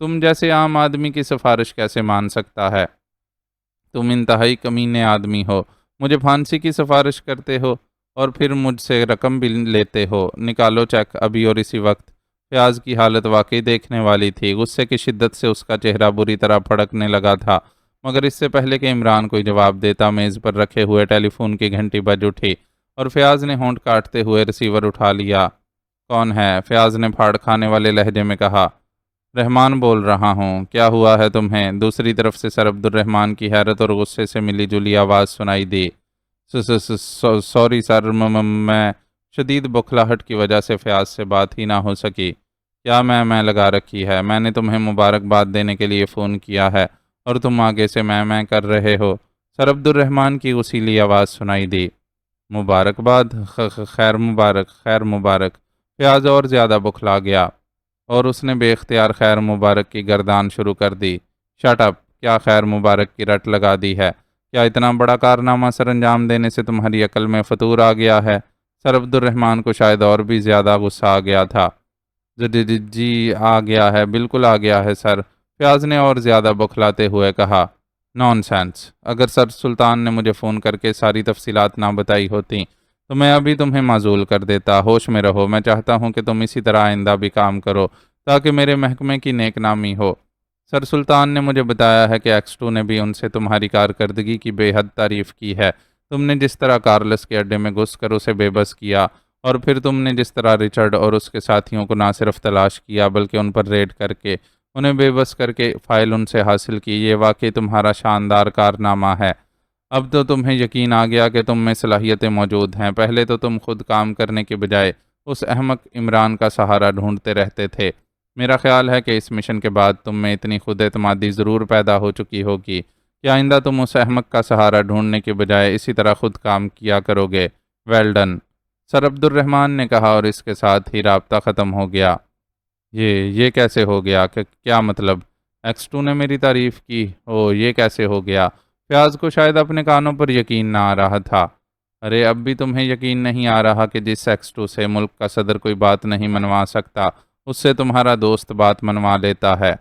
تم جیسے عام آدمی کی سفارش کیسے مان سکتا ہے؟ تم انتہائی کمینے آدمی ہو، مجھے پھانسی کی سفارش کرتے ہو اور پھر مجھ سے رقم بھی لیتے ہو۔ نکالو چیک ابھی اور اسی وقت۔ فیاض کی حالت واقعی دیکھنے والی تھی، غصے کی شدت سے اس کا چہرہ بری طرح پھڑکنے لگا تھا، مگر اس سے پہلے کہ عمران کوئی جواب دیتا، میز پر رکھے ہوئے ٹیلی فون کی گھنٹی بج اٹھی اور فیاض نے ہونٹ کاٹتے ہوئے ریسیور اٹھا لیا۔ کون ہے؟ فیاض نے پھاڑ کھانے والے لہجے میں کہا۔ رحمان بول رہا ہوں، کیا ہوا ہے تمہیں؟ دوسری طرف سے سر عبد الرحمان کی حیرت اور غصے سے ملی جلی آواز سنائی دی۔ سوری سر، میں شدید بخلاہٹ کی وجہ سے فیاض سے بات ہی نہ ہو سکی۔ کیا میں لگا رکھی ہے؟ میں نے تمہیں مبارکباد دینے کے لیے فون کیا ہے اور تم آگے سے میں کر رہے ہو۔ سر عبد الرحمان کی غصیلی آواز سنائی دی۔ مبارکباد؟ خیر مبارک، خیر مبارک۔ فیاض اور زیادہ بخلا گیا اور اس نے بے اختیار خیر مبارک کی گردان شروع کر دی۔ Shut up! کیا خیر مبارک کی رٹ لگا دی ہے؟ کیا اتنا بڑا کارنامہ سر انجام دینے سے تمہاری عقل میں فطور آ گیا ہے؟ سر عبد الرحمان کو شاید اور بھی زیادہ غصہ آ گیا تھا۔ جی آ گیا ہے، بالکل آ گیا ہے سر، فیاض نے اور زیادہ بخلاتے ہوئے کہا۔ نان سینس! اگر سر سلطان نے مجھے فون کر کے ساری تفصیلات نہ بتائی ہوتی تو میں ابھی تمہیں معزول کر دیتا۔ ہوش میں رہو، میں چاہتا ہوں کہ تم اسی طرح آئندہ بھی کام کرو تاکہ میرے محکمے کی نیک نامی ہو۔ سر سلطان نے مجھے بتایا ہے کہ X2 نے بھی ان سے تمہاری کارکردگی کی بے حد تعریف کی ہے۔ تم نے جس طرح کارلس کے اڈے میں گھس کر اسے بے بس کیا، اور پھر تم نے جس طرح رچرڈ اور اس کے ساتھیوں کو نہ صرف تلاش کیا بلکہ ان پر ریڈ کر کے انہیں بے بس کر کے فائل ان سے حاصل کی، یہ واقعی تمہارا شاندار کارنامہ ہے۔ اب تو تمہیں یقین آ گیا کہ تم میں صلاحیتیں موجود ہیں۔ پہلے تو تم خود کام کرنے کے بجائے اس احمق عمران کا سہارا ڈھونڈتے رہتے تھے۔ میرا خیال ہے کہ اس مشن کے بعد تم میں اتنی خود اعتمادی ضرور پیدا ہو چکی ہوگی کہ آئندہ تم اس احمق کا سہارا ڈھونڈنے کے بجائے اسی طرح خود کام کیا کرو گے۔ Well done! سر عبد الرحمان نے کہا اور اس کے ساتھ ہی رابطہ ختم ہو گیا۔ یہ کیسے ہو گیا؟ کہ کیا مطلب؟ X2 نے میری تعریف کی؟ یہ کیسے ہو گیا؟ فیاض کو شاید اپنے کانوں پر یقین نہ آ رہا تھا۔ ارے اب بھی تمہیں یقین نہیں آ رہا کہ جس X2 سے ملک کا صدر کوئی بات نہیں منوا سکتا، اس سے تمہارا دوست بات منوا لیتا ہے؟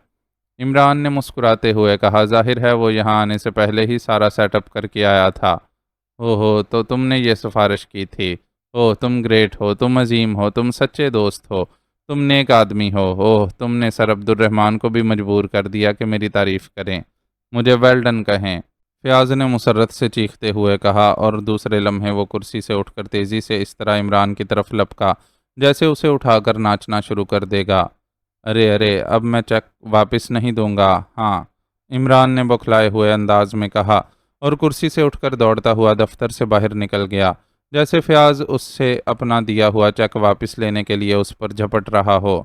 عمران نے مسکراتے ہوئے کہا، ظاہر ہے وہ یہاں آنے سے پہلے ہی سارا سیٹ اپ کر کے آیا تھا۔ تو تم نے یہ سفارش کی تھی؟ تم گریٹ ہو، تم عظیم ہو، تم سچے دوست ہو، تم نیک آدمی ہو۔ تم نے سر عبد الرحمان کو بھی مجبور کر دیا کہ میری تعریف کریں، مجھے ویل ڈن کہیں۔ فیاض نے مسرت سے چیختے ہوئے کہا، اور دوسرے لمحے وہ کرسی سے اٹھ کر تیزی سے اس طرح عمران کی طرف لپکا جیسے اسے اٹھا کر ناچنا شروع کر دے گا۔ ارے اب میں چیک واپس نہیں دوں گا۔ ہاں، عمران نے بوکھلائے ہوئے انداز میں کہا اور کرسی سے اٹھ کر دوڑتا ہوا دفتر سے باہر نکل گیا، جیسے فیاض اس سے اپنا دیا ہوا چیک واپس لینے کے لیے اس پر جھپٹ رہا ہو۔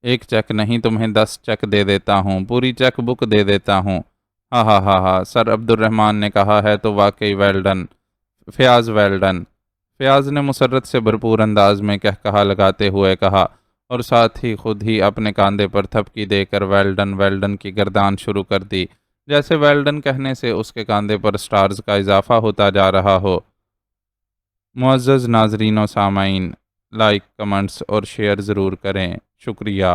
ایک چیک نہیں، تمہیں 10 چیک دے دیتا ہوں، پوری چیک بک دے دیتا ہوں۔ ہاں، سر عبد الرحمان نے کہا، ہے تو واقعی well done Fayyaz, well done. Fayyaz نے مسرت سے بھرپور انداز میں کہا لگاتے ہوئے کہا، اور ساتھ ہی خود ہی اپنے کاندھے پر تھپکی دے کر ویلڈن ویلڈن کی گردان شروع کر دی، جیسے ویلڈن کہنے سے اس کے کاندھے پر سٹارز کا اضافہ ہوتا جا رہا ہو۔ معزز ناظرین و سامعین، لائک، کمنٹس اور شیئر ضرور کریں۔ شکریہ۔